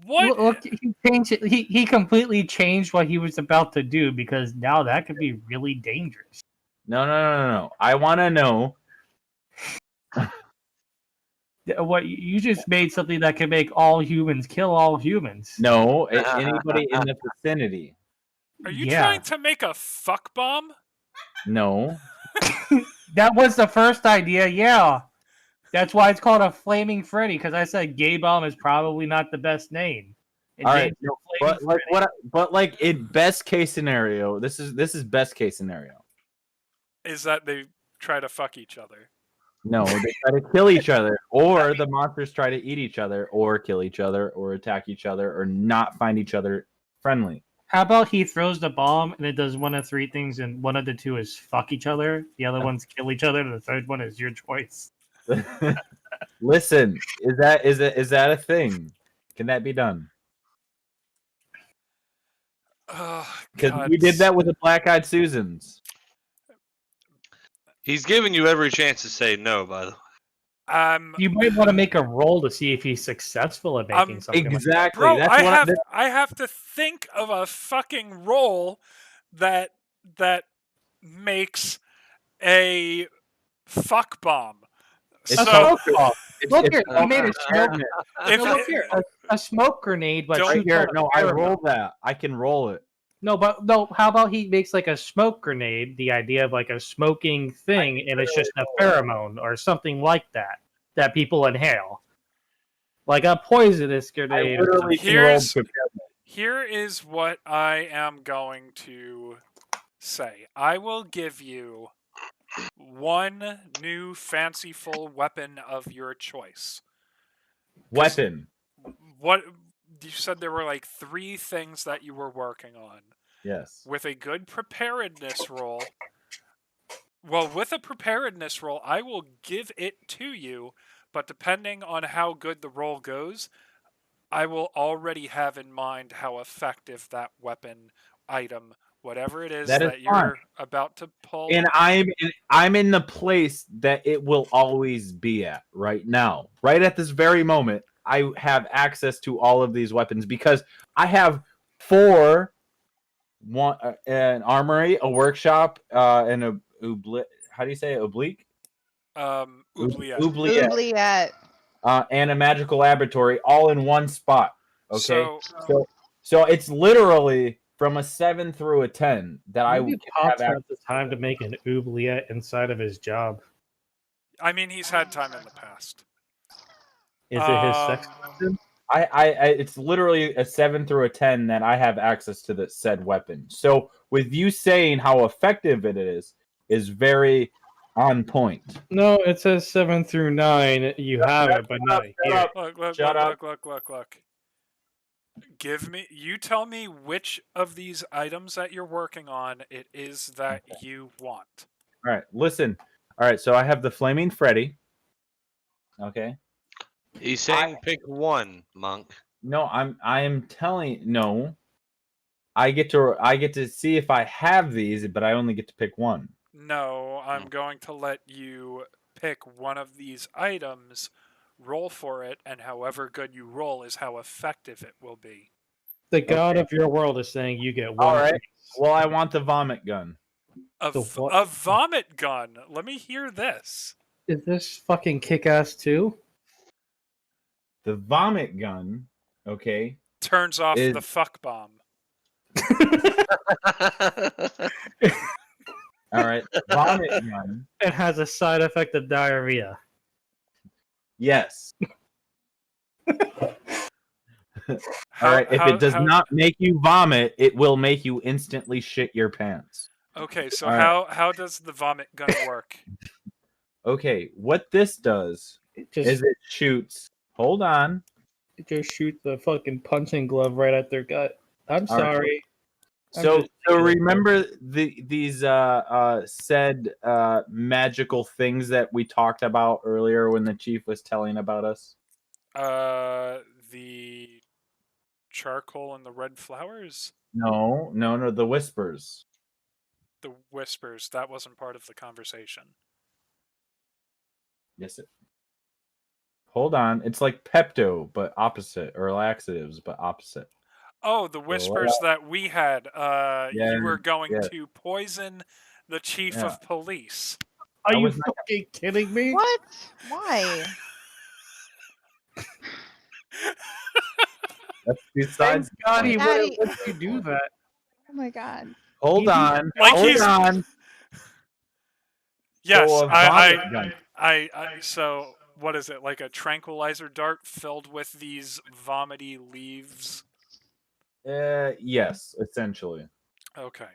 What? Look, he changed it. He completely changed what he was about to do because now that could be really dangerous. No. I want to know. What you just made something that can make all humans kill all humans. No, anybody in the vicinity. Are you Yeah. trying to make a fuck bomb? No. That was the first idea. Yeah, that's why it's called a flaming Freddy. Because I said gay bomb is probably not the best name. And All right, James no, is but like flaming but like in best case scenario, this is best case scenario. Is that they try to fuck each other? No, they try to kill each other, or the monsters try to eat each other, or kill each other, or attack each other, or not find each other friendly. How about he throws the bomb and it does one of three things, and one of the two is fuck each other, the other one's kill each other, and the third one is your choice. Listen, is that a thing? Can that be done? Oh, Because God. we did that with the Black Eyed Susans. He's giving you every chance to say no, by the way. You might want to make a roll to see if he's successful at making something like that. Exactly. Bro, That's I have to think of a fucking roll that makes a fuck bomb. It's A So smoke bomb. Look it's here, he made a smoke. if No, look here, a smoke grenade, but Don't- shoots here. out a No, I pheromone. rolled that. I can roll it. No, but no. How about he makes like a smoke grenade? The idea of like a smoking thing, and it's just a pheromone or something like that people inhale, like a poisonous I grenade. Or literally something. can roll. Here's- here is what I am going to say. I will give you one new fanciful weapon of your choice. Weapon. What you said there were like 3 things that you were working on. Yes. With a good preparedness roll. Well, with a preparedness roll, I will give it to you, but depending on how good the roll goes, I will already have in mind how effective that weapon, item, whatever it is That is that you're about to pull. And I'm in the place that it will always be at right now. Right at this very moment, I have access to all of these weapons because I have 4 an armory, a workshop, and a how do you say it? Oblique? Oubliette. Oubliette. Oubliette. And a magical laboratory all in one spot. Okay. So So it's literally from a 7 through a 10 that I Maybe would Pops have has the time to make an oubliette inside of his job. I mean, he's had time in the past. Is it his sex? Um, I it's literally a 7 through a 10 that I have access to the said weapon. So with you saying how effective it is very on point. No, it says 7 through 9. You have it, but not here. Look. You tell me which of these items that you're working on it is that you want. All right, listen. All right, so I have the Flaming Freddy. Okay. He's saying pick one, Monk. No, I am telling no. I get to see if I have these, but I only get to pick one. No, I'm going to let you pick one of these items, roll for it, and however good you roll is how effective it will be. The god of your world is saying you get one. All right. piece. Well, I want the vomit gun. The what? A vomit gun. Let me hear this. Is this fucking kick-ass too? The vomit gun, okay. Turns off Is- the fuck bomb. All right. Vomit gun. It has a side effect of diarrhea. Yes. All right. If it does not make you vomit, it will make you instantly shit your pants. Okay, so All right. how does the vomit gun work? Okay, what this does It is it shoots. Hold on. just shoot the fucking punching glove right at their gut. I'm All right. sorry. I'm So just so kidding. remember these said magical things that we talked about earlier when the chief was telling about us? The charcoal and the red flowers? No, the whispers. The whispers, that wasn't part of the conversation. Yes. Hold on. It's like Pepto, but opposite, or laxatives, but opposite. Oh, the whispers that we had. Yeah, You were going yeah. to poison the chief Yeah. of police. Are I you was not- fucking kidding me? What? Why? That's besides. Thank God he Daddy. wouldn't let you do that. Oh my god. Hold on. Like Hold he's- on. Yes, So a vomit gun. so what is it, like a tranquilizer dart filled with these vomity leaves? Yes, essentially. Okay.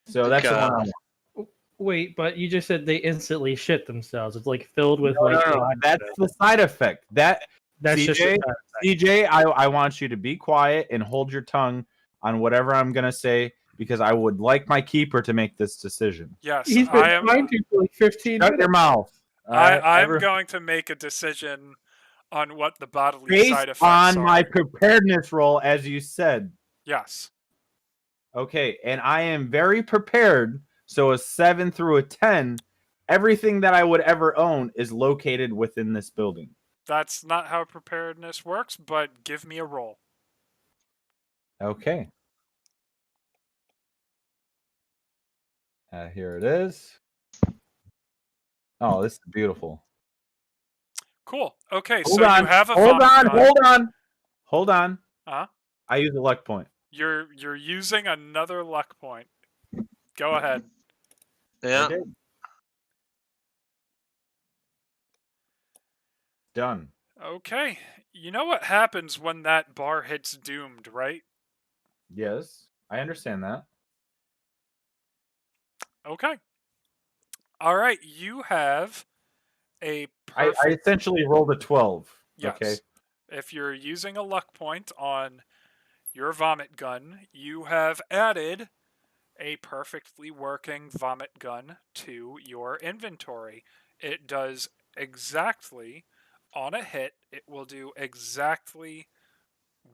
So that's the one I God. want. Wait, but you just said they instantly shit themselves. It's like filled with No, like. no, no, that's the side effect. That's just. CJ. CJ, I want you to be quiet and hold your tongue on whatever I'm gonna say because I would like my keeper to make this decision. Yes, He's been I am. trying to for like 15 Shut minutes. your mouth. All right? I'm going to make a decision on what the bodily based side effects on are. my preparedness roll, as you said. Yes. Okay, and I am very prepared. So a 7 through a 10, everything that I would ever own is located within this building. That's not how preparedness works, but give me a roll. Okay. Here it is. Oh, this is beautiful. Cool. Okay, Hold so on. you have a Hold vomit on. gun. Hold on. Hold on. Huh? I use a luck point. You're using another luck point. Go ahead. Yeah. I did. Done. Okay. You know what happens when that bar hits doomed, right? Yes, I understand that. Okay. All right, you have a I perfect. essentially rolled a 12. Yes. Okay. If you're using a luck point on your vomit gun, you have added a perfectly working vomit gun to your inventory. It does exactly, on a hit, it will do exactly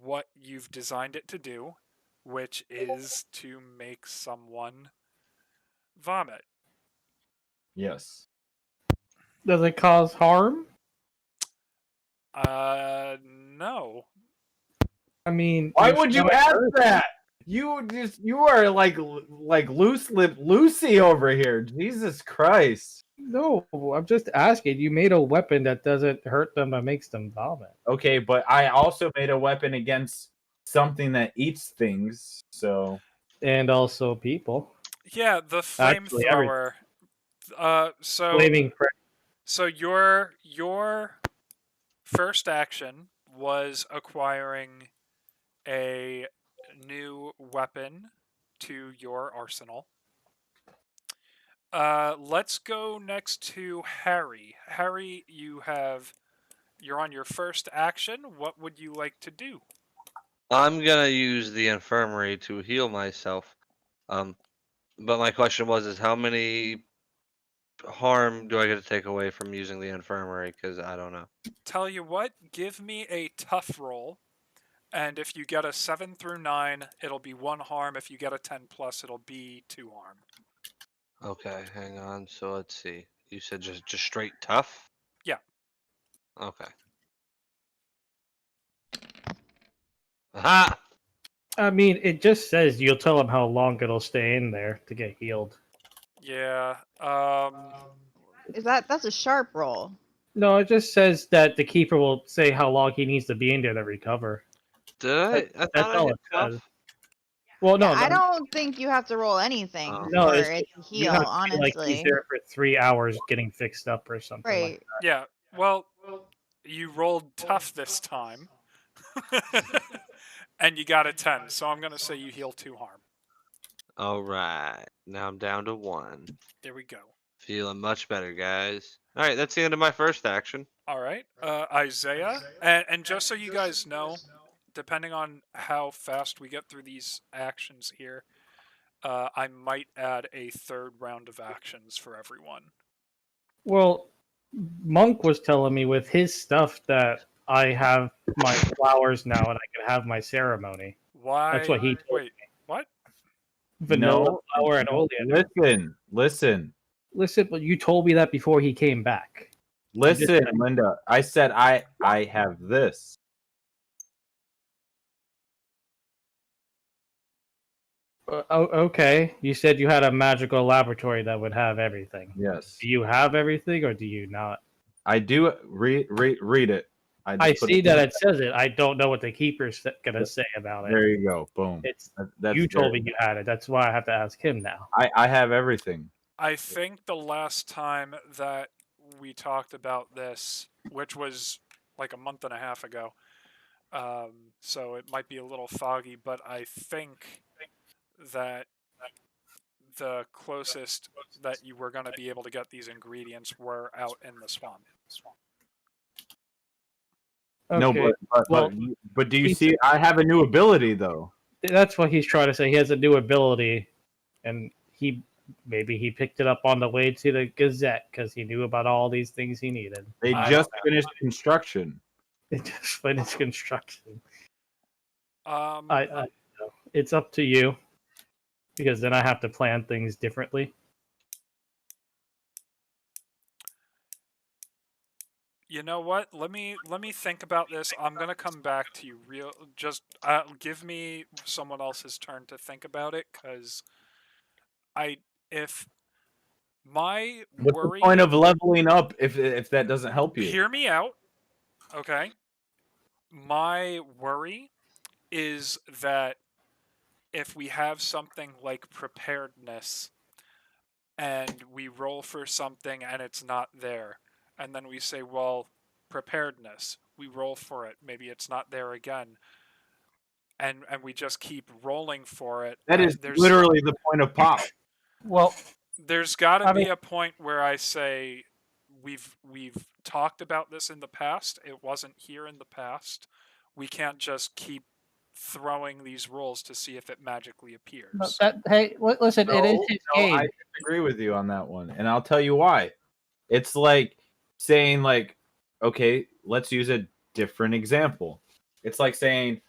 what you've designed it to do, which is to make someone vomit. Yes. Does it cause harm? No. I mean, Why you've would you done it ask first. that? You are like loose lip Lucy over here. Jesus Christ. No, I'm just asking. You made a weapon that doesn't hurt them but makes them vomit. Okay, but I also made a weapon against something that eats things. So And also people. Yeah, the Actually, flamethrower. So Flaming friend. so your first action was acquiring a new weapon to your arsenal. Let's go next to Harry. Harry, you're on your first action. What would you like to do? I'm gonna use the infirmary to heal myself. But my question is how many harm do I get to take away from using the infirmary? Because I don't know. Tell you what, give me a tough roll. And if you get a 7 through 9, it'll be 1 harm. If you get a 10 plus, it'll be 2 harm. Okay, hang on. So let's see. You said just straight tough? Yeah. Okay. Aha! I mean, it just says you'll tell them how long it'll stay in there to get healed. Yeah. That's a sharp roll. No, it just says that the keeper will say how long he needs to be in there to recover. Did I? I That's thought I all hit it says. tough. Well, no, Yeah, I don't think you have to roll anything Oh. No, for it's it just- to you heal, have to be like honestly. he's there for 3 hours getting fixed up or something. Right. Like that. Yeah. Well, you rolled tough this time. And you got a 10, so I'm going to say you heal 2 harm. All right. Now I'm down to 1. There we go. Feeling much better, guys. All right, that's the end of my first action. All right. Isaiah. And just so you guys know, depending on how fast we get through these actions here, I might add a 3rd round of actions for everyone. Well, Monk was telling me with his stuff that I have my flowers now and I can have my ceremony. Why? That's what he told Wait, what? Vanilla flower and oleander. Listen. Listen, but you told me that before he came back. Listen, Linda. I said I have this. Okay, you said you had a magical laboratory that would have everything. Yes. Do you have everything or do you not? I do read it. I see that it says it. I don't know what the keeper's gonna say about it. There you go. Boom. It's That's you told me you had it. That's why I have to ask him now. I have everything. I think the last time that we talked about this, which was like a month and a half ago, So it might be a little foggy, but I think that the closest that you were going to be able to get these ingredients were out in the swamp. No, Okay. but do you he's- see? I have a new ability though. That's what he's trying to say. He has a new ability, and maybe he picked it up on the way to the Gazette because he knew about all these things he needed. They I just don't finished construction. It just finished construction. Um, I don't know. It's up to you, because then I have to plan things differently. you know what? Let me think about this. I'm gonna come back to you. Just give me someone else's turn to think about it, because I if my What's worry. the point of leveling up if that doesn't help you? Hear me out, okay? My worry is that if we have something like preparedness and we roll for something and it's not there, and then we say, well, preparedness, we roll for it, maybe it's not there again, and we just keep rolling for it. That is literally the point of pop. Well, There's got to I be mean- a point where I say we've talked about this in the past. It wasn't here in the past. We can't just keep throwing these rolls to see if it magically appears. Hey, listen, it is his No, game. I disagree with you on that one, and I'll tell you why. It's like saying, like, okay, let's use a different example. It's like saying,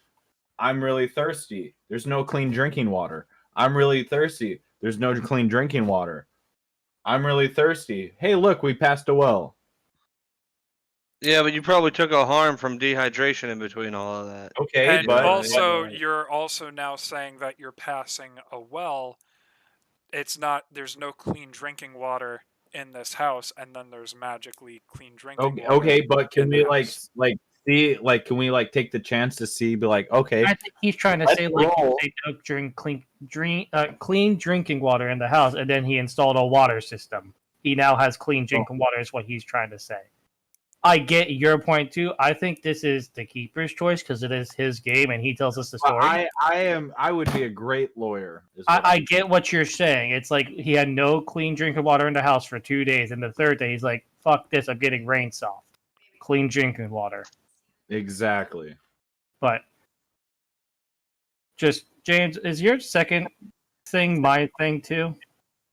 I'm really thirsty. There's no clean drinking water. I'm really thirsty. There's no clean drinking water. I'm really thirsty. Hey, look, we passed a well. Yeah, but you probably took a harm from dehydration in between all of that. Okay, And but also, you're also now saying that you're passing a well. It's not. There's no clean drinking water in this house, and then there's magically clean drinking water. okay, but can in we the house. see, like, can we like take the chance to see, be like, okay, I think he's trying to let's say, like, roll. they don't drink clean drinking water in the house, and then he installed a water system. He now has clean drinking water, is what he's trying to say. I get your point too. I think this is the keeper's choice because it is his game, and he tells us the story. I would be a great lawyer. is what I get what you're saying. It's like he had no clean drinking water in the house for 2 days, and the third day he's like, "Fuck this! I'm getting rain soft, clean drinking water." exactly. But just James, is your second thing my thing too?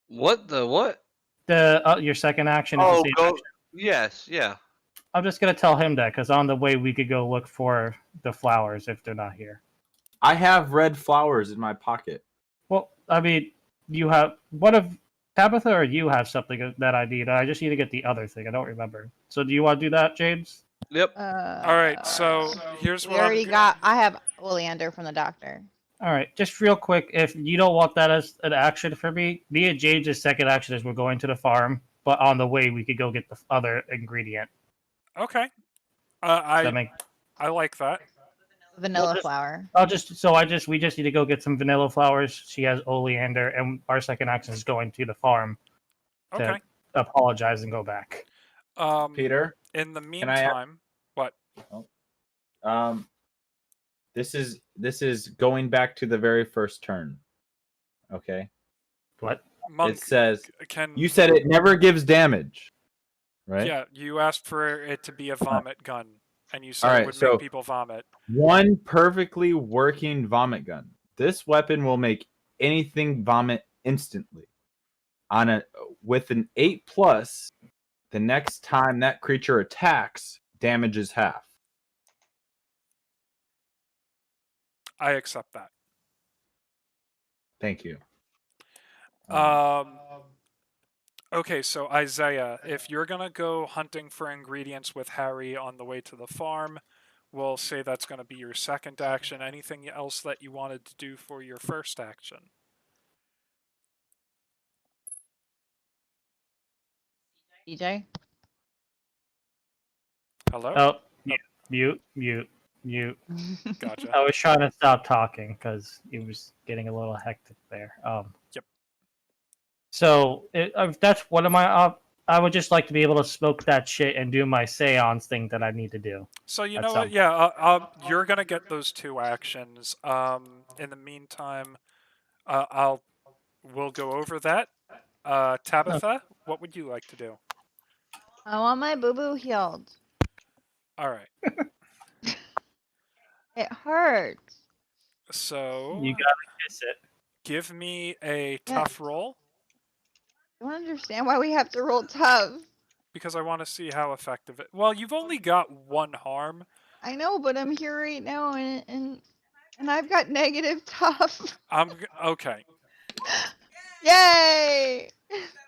What the what? The your second action is the Oh, same go. action. Yes, yeah. I'm just gonna tell him that because on the way we could go look for the flowers if they're not here. I have red flowers in my pocket. Well, I mean, you have what if Tabitha or you have something that I need? I just need to get the other thing. I don't remember. So do you want to do that, James? Yep. All right. So here's we what already I'm got. I have oleander from the doctor. All right, just real quick, if you don't want that as an action for me and James' second action is we're going to the farm, but on the way we could go get the other ingredient. Okay. Does that make? I like that. Vanilla flower. We just need to go get some vanilla flowers. She has oleander, and our second action is going to the farm to Okay. apologize and go back. Peter, In the Can I ask- meantime, what? this is going back to the very first turn. Okay, What? Monk it says can you said it never gives damage, right? Yeah, you asked for it to be a vomit gun, and you said All it right, would so- make people vomit. One perfectly working vomit gun. This weapon will make anything vomit instantly. With an 8+, the next time that creature attacks, damage is half. I accept that. Thank you. Okay, so Isaiah, if you're gonna go hunting for ingredients with Harry on the way to the farm, we'll say that's gonna be your second action. Anything else that you wanted to do for your first action? DJ. Hello? Oh, mute. Gotcha. I was trying to stop talking because it was getting a little hectic there. Yep. So that's one of my I would just like to be able to smoke that shit and do my seance thing that I need to do. So you At know some what? Yeah, you're gonna get those 2 actions. In the meantime, we'll go over that. Tabitha, what would you like to do? I want my boo boo healed. All right. It hurts. So You gotta kiss it. give me a tough roll I don't understand why we have to roll tough. because I want to see how effective it. Well, you've only got 1 harm. I know, but I'm here right now, and I've got negative tough. Okay. Yay!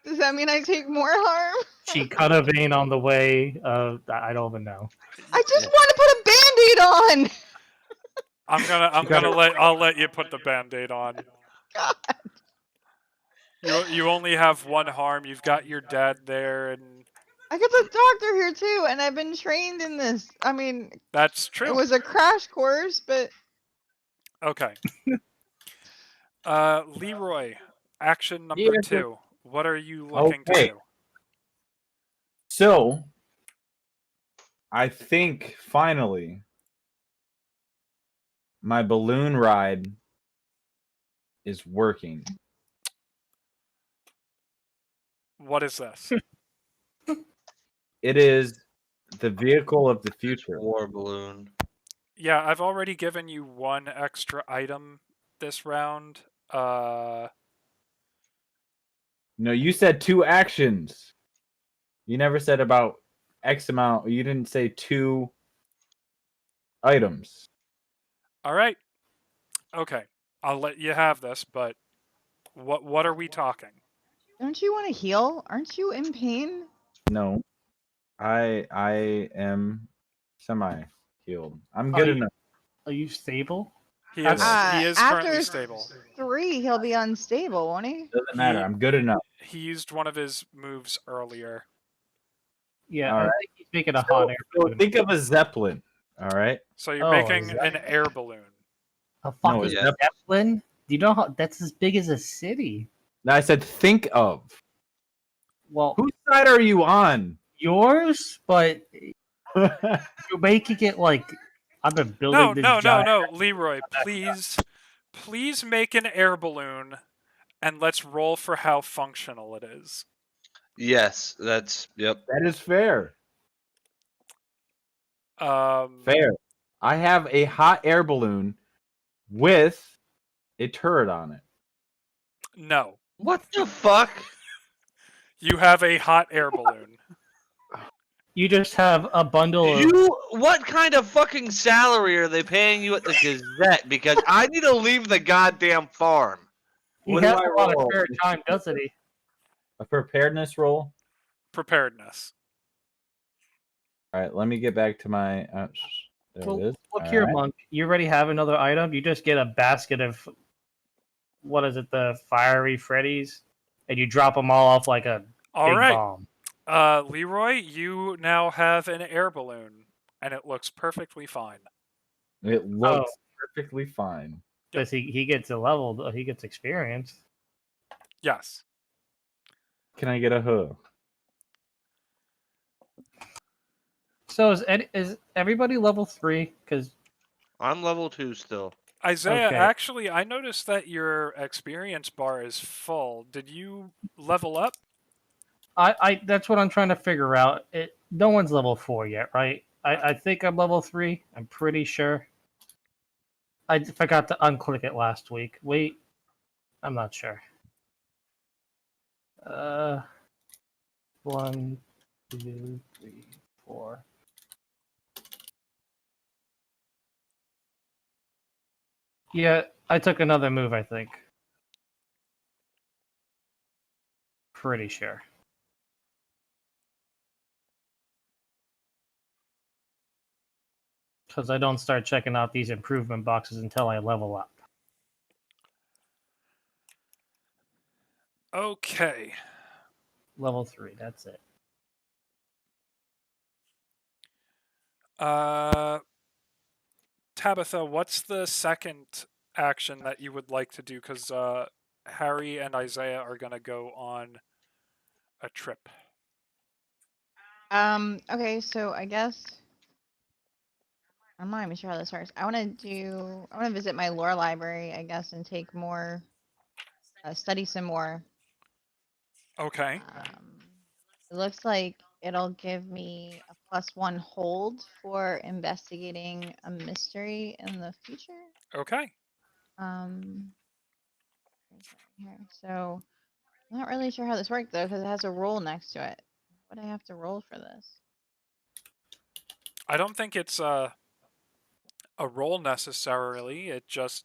Does that mean I take more harm? She cut a vein on the way. I don't even know. I just want to put a band-aid on. I'll let you put the band-aid on. God. You only have 1 harm. You've got your dad there, and I got the doctor here too, and I've been trained in this. I mean, that's it true. was a crash course, but Okay. Leroy, action number Yeah, 2. What are you looking to Okay. do? So, I think finally my balloon ride is working. What is this? It is the vehicle of the future. War balloon. Yeah, I've already given you 1 extra item this round. No, you said 2 actions. You never said about X amount. You didn't say 2 items. All right. Okay. I'll let you have this, but what are we talking? don't you want to heal? Aren't you in pain? No, I am semi-healed. I'm good enough. Are you stable? He is currently After stable. 3, he'll be unstable, won't he? Doesn't matter. I'm good enough. He used one of his moves earlier. Yeah, All I right. think he's making a hot air So balloon. think of a zeppelin. All right. So you're Oh, making is an air balloon. A No, fucking it's Yeah. zeppelin? Do you know how that's as big as a city? I said think of. Well, Whose side are you on? yours, but you're making it like I've been building No, this no, no, giant. no, Leroy, please make an air balloon, and let's roll for how functional it is. Yes, that's yep. That is fair. Fair. I have a hot air balloon with a turret on it. No, What the fuck? you have a hot air balloon. You just have a bundle of. What kind of fucking salary are they paying you at the Gazette? Because I need to leave the goddamn farm. He What do has I a lot of roll? spare time, doesn't he? A preparedness roll. Preparedness. All right, let me get back to my. There Well, it is. look All here, right. Monk. You already have another item. You just get a basket of what is it? The fiery Freddies, and you drop them all off like a All big right. bomb. Leroy, you now have an air balloon, and it looks perfectly fine. It looks perfectly fine. Because he gets a level, he gets experience. Yes. Can I get a hug? So is everybody level 3? Because I'm level 2 still. Isaiah, Okay. actually, I noticed that your experience bar is full. Did you level up? I that's what I'm trying to figure out. No one's level 4 yet, right? I think I'm level 3. I'm pretty sure. I forgot to unclick it last week. Wait, I'm not sure. 1, 2, 3, 4. Yeah, I took another move, I think. Pretty sure. Because I don't start checking out these improvement boxes until I level up. Okay. Level 3, that's it. Tabitha, what's the second action that you would like to do? Because Harry and Isaiah are going to go on a trip. Okay, so I guess I'm not even sure how this works. I want to visit my lore library, I guess, and take more, study some more. Okay. It looks like it'll give me a +1 hold for investigating a mystery in the future. Okay. Where's that here? So I'm not really sure how this works though, because it has a roll next to it. What do I have to roll for this? I don't think it's a roll necessarily. It's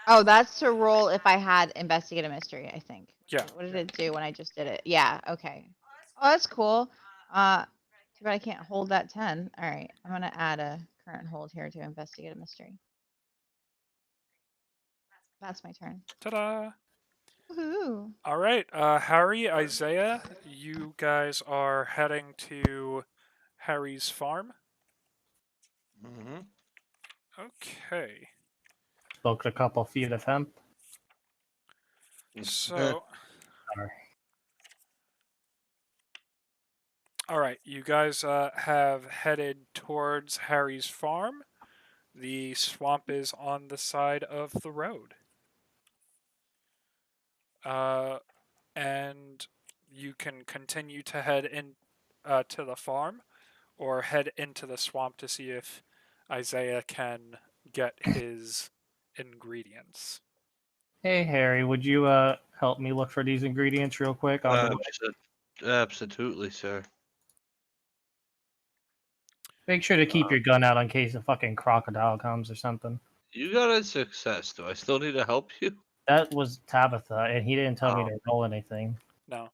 Oh, that's to roll if I had investigate a mystery, I think. yeah. What did it do when I just did it? Yeah, okay. Oh, that's cool. Too bad I can't hold that 10. All right, I'm gonna add a current hold here to investigate a mystery. That's my turn. Ta-da. Woohoo! All right, Harry, Isaiah, you guys are heading to Harry's farm. Mm-hmm. Okay. Smoked a couple feet of hemp. So, Sorry. all right, you guys have headed towards Harry's farm. The swamp is on the side of the road. And you can continue to head in to the farm or head into the swamp to see if Isaiah can get his ingredients. Hey Harry, would you help me look for these ingredients real quick on the way? Absolutely, sir. Make sure to keep your gun out in case a fucking crocodile comes or something. You got a success. Do I still need to help you? That was Tabitha, and he didn't tell me Oh. to roll anything. No.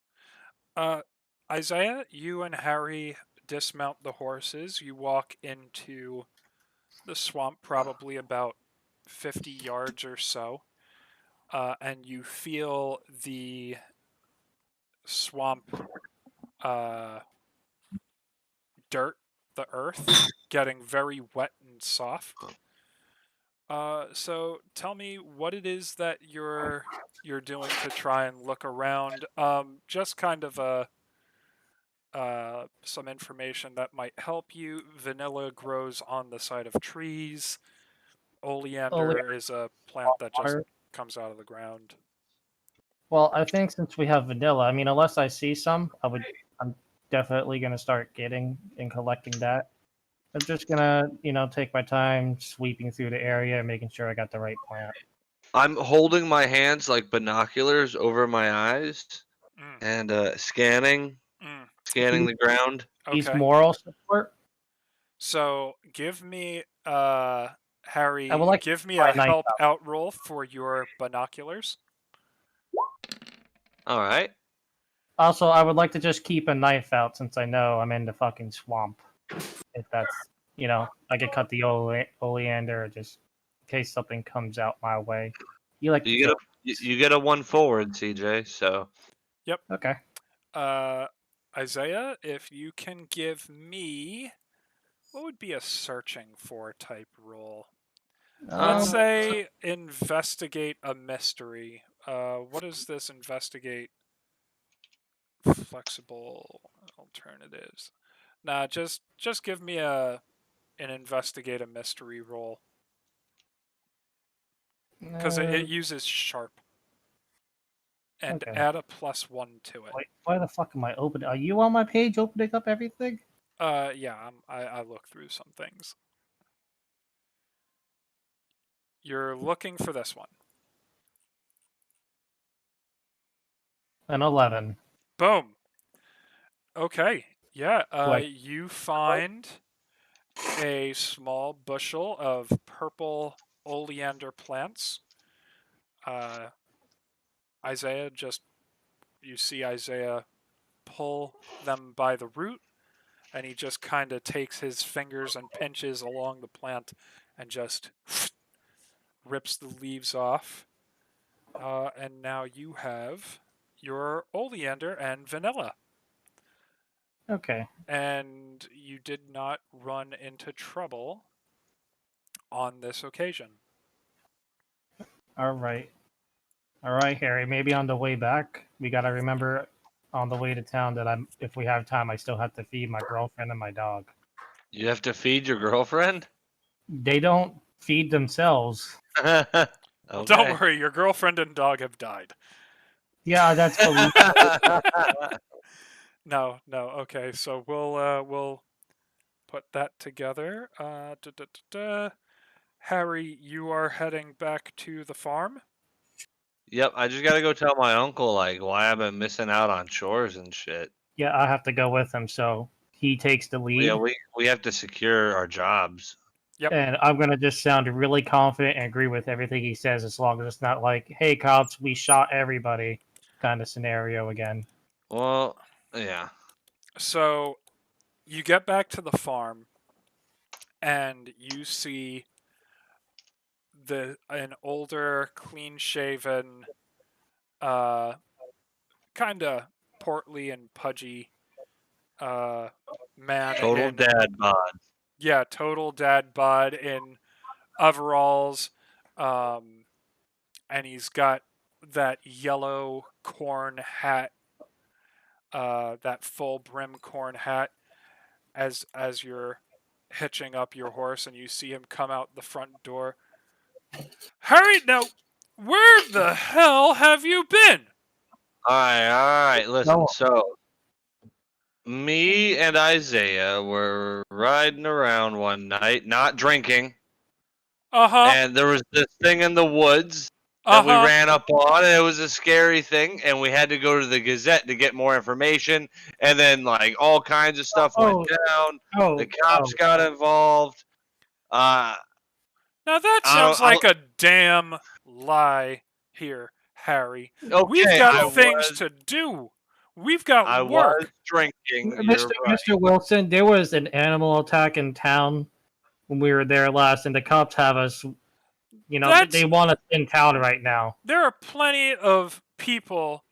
Isaiah, you and Harry dismount the horses. You walk into the swamp, probably about 50 yards or so, and you feel the swamp dirt, the earth, getting very wet and soft. So tell me what it is that you're doing to try and look around. Just kind of some information that might help you. Vanilla grows on the side of trees. Oleander is a plant that just Water. comes out of the ground. Well, I think since we have vanilla, I mean, unless I see some, I'm definitely gonna start getting and collecting that. I'm just gonna, take my time sweeping through the area, making sure I got the right plant. I'm holding my hands like binoculars over my eyes Mm, and scanning mm, the ground. He's okay. moral support. So give me, I Harry, would like to give me try a a knife help out. out roll for your binoculars. All right. Also, I would like to just keep a knife out since I know I'm in the fucking swamp. If that's, I could cut the oleander just in case something comes out my way. You like to You get kill. a you get a 1 forward, CJ. So Okay. Isaiah, if you can give me, what would be a searching for type roll? Let's Um, say investigate a mystery. What is this investigate? Flexible alternatives. Nah, just give me an investigate a mystery roll because it uses sharp and okay. add a +1 to it. Wait, why the fuck am I opening? Are you on my page opening up everything? Yeah, I look through some things. You're looking for this one. An 11. Boom. Okay. Yeah. Like, You find a small bushel of purple oleander plants. Isaiah you see Isaiah pull them by the root, and he just kind of takes his fingers and pinches along the plant and just rips the leaves off. And now you have your oleander and vanilla. okay. And you did not run into trouble on this occasion. All right. All right, Harry. Maybe on the way back, we gotta remember on the way to town that if we have time, I still have to feed my girlfriend and my dog. You have to feed your girlfriend? They don't feed themselves. Okay. Well, don't worry, your girlfriend and dog have died. Yeah, that's believable. No. Okay, so we'll put that together. Harry, you are heading back to the farm. Yep, I just gotta go tell my uncle like why I've been missing out on chores and shit. Yeah, I have to go with him, so he takes the lead. Yeah, we have to secure our jobs. And I'm gonna just sound really confident and agree with everything he says, as long as it's not like, "Hey, cops, we shot everybody," kind of scenario again. Well, yeah. So you get back to the farm, and you see an older, clean-shaven, kind of portly and pudgy man. Total dad bod. Yeah, total dad bod in overalls, and he's got that yellow corn hat, that full brim corn hat, as you're hitching up your horse, and you see him come out the front door. Harry, now, where the hell have you been? All right. Listen, No. so me and Isaiah were riding around one night, not drinking, and there was this thing in the woods that we ran up on, and it was a scary thing, and we had to go to the Gazette to get more information, and then like all kinds of stuff went down. The cops got involved. Now that sounds like a damn lie here, Harry. Okay, We've got things to do. We've got I work. was drinking. Mr. Wilson, there was an animal attack in town when we were there last, and the cops have us. You know, they want us in town right now. There are plenty of people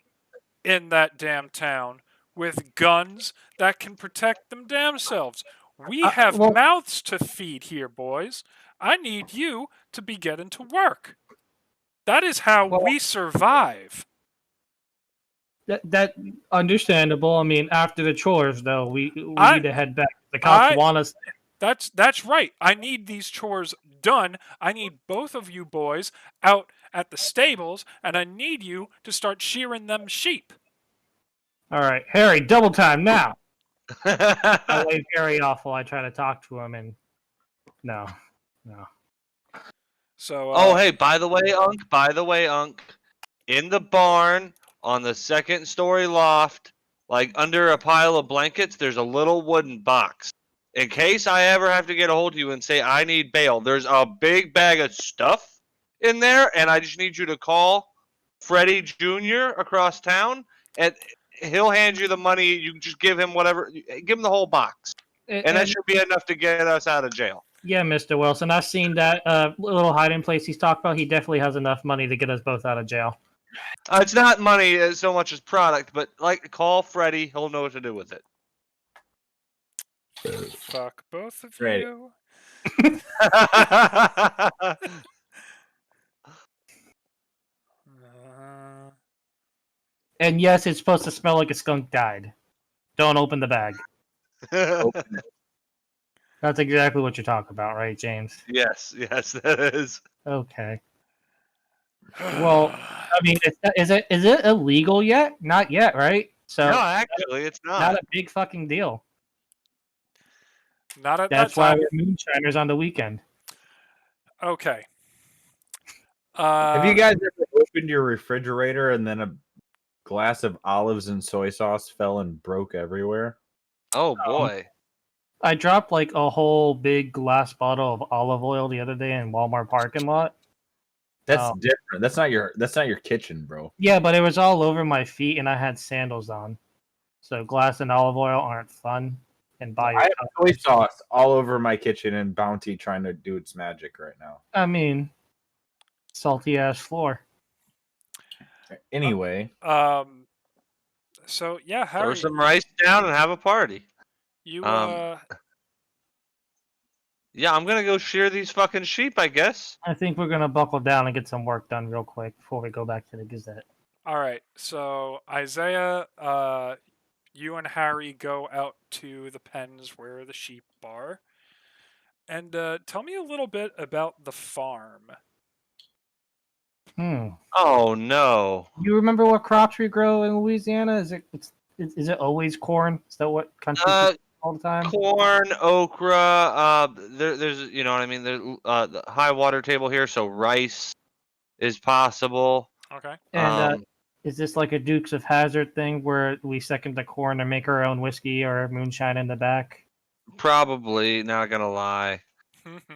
in that damn town with guns that can protect them damn selves. We have mouths to feed here, boys. I need you to be getting to work. That is how we survive. That understandable. I mean, after the chores, though, we need to head back. The cops want us. That's right. I need these chores done. I need both of you boys out at the stables, and I need you to start shearing them sheep. All right, Harry, double time now. I wave Harry off while I try to talk to him, and no. So. Oh, hey, by the way, Unc, in the barn on the second story loft, like under a pile of blankets, there's a little wooden box. In case I ever have to get a hold of you and say I need bail, there's a big bag of stuff in there, and I just need you to call Freddie Jr. across town, and he'll hand you the money. You just give him whatever, give him the whole box, and that should be enough to get us out of jail. Yeah, Mr. Wilson, I've seen that little hiding place he's talked about. He definitely has enough money to get us both out of jail. It's not money so much as product, but like call Freddie, he'll know what to do with it. Fuck both of Right. you. And yes, it's supposed to smell like a skunk died. Don't open the bag. Open it. That's exactly what you're talking about, right, James? Yes, that is. Okay. Well, I mean, is it illegal yet? Not yet, right? So no, actually, it's not. Not a big fucking deal. Not at That's that why time. we're moonshiners on the weekend. Okay. Have you guys ever opened your refrigerator and then a glass of olives and soy sauce fell and broke everywhere? Oh boy. I dropped like a whole big glass bottle of olive oil the other day in Walmart parking lot. That's different. That's not your kitchen, bro. Yeah, but it was all over my feet and I had sandals on. So glass and olive oil aren't fun. And buy I have soy sauce all over my kitchen and Bounty trying to do its magic right now. I mean, salty ass floor. Anyway. So yeah, Harry, throw some rice down and have a party. You Yeah, I'm gonna go shear these fucking sheep, I guess. I think we're gonna buckle down and get some work done real quick before we go back to the Gazette. All right. So Isaiah, you and Harry go out to the pens where the sheep are, and tell me a little bit about the farm. Oh no. You remember what crops we grow in Louisiana? Is it always corn? Is that what country Uh, all the time? Corn, okra. There's you know what I mean. There's the high water table here, so rice is possible. Okay. And Um, is this like a Dukes of Hazzard thing where we second the corn and make our own whiskey or moonshine in the back? probably not gonna lie.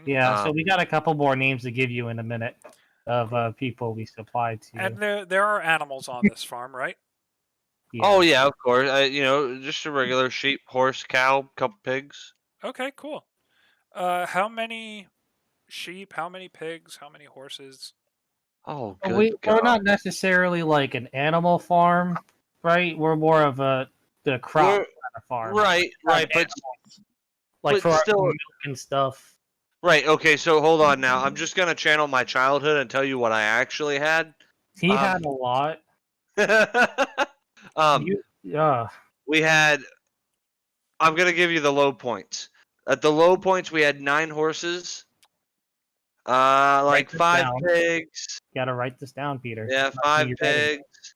Yeah, so Um, we got a couple more names to give you in a minute of people we supply to. And there are animals on this farm, right? Oh yeah, of course. Just a regular sheep, horse, cow, couple pigs. Okay, cool. How many sheep? How many pigs? How many horses? Oh, But good we're God. not necessarily like an animal farm, right? We're more of the crop We're- kind of farm. Right, right, but Like but for our still- milk and stuff. right. Okay, so hold on now. I'm just gonna channel my childhood and tell you what I actually had. He had a lot. um, Yeah. we had. I'm gonna give you the low points. At the low points, we had 9 horses. Like this 5 down. pigs. Gotta write this down, Peter. Yeah, Not 5 you ready. pigs.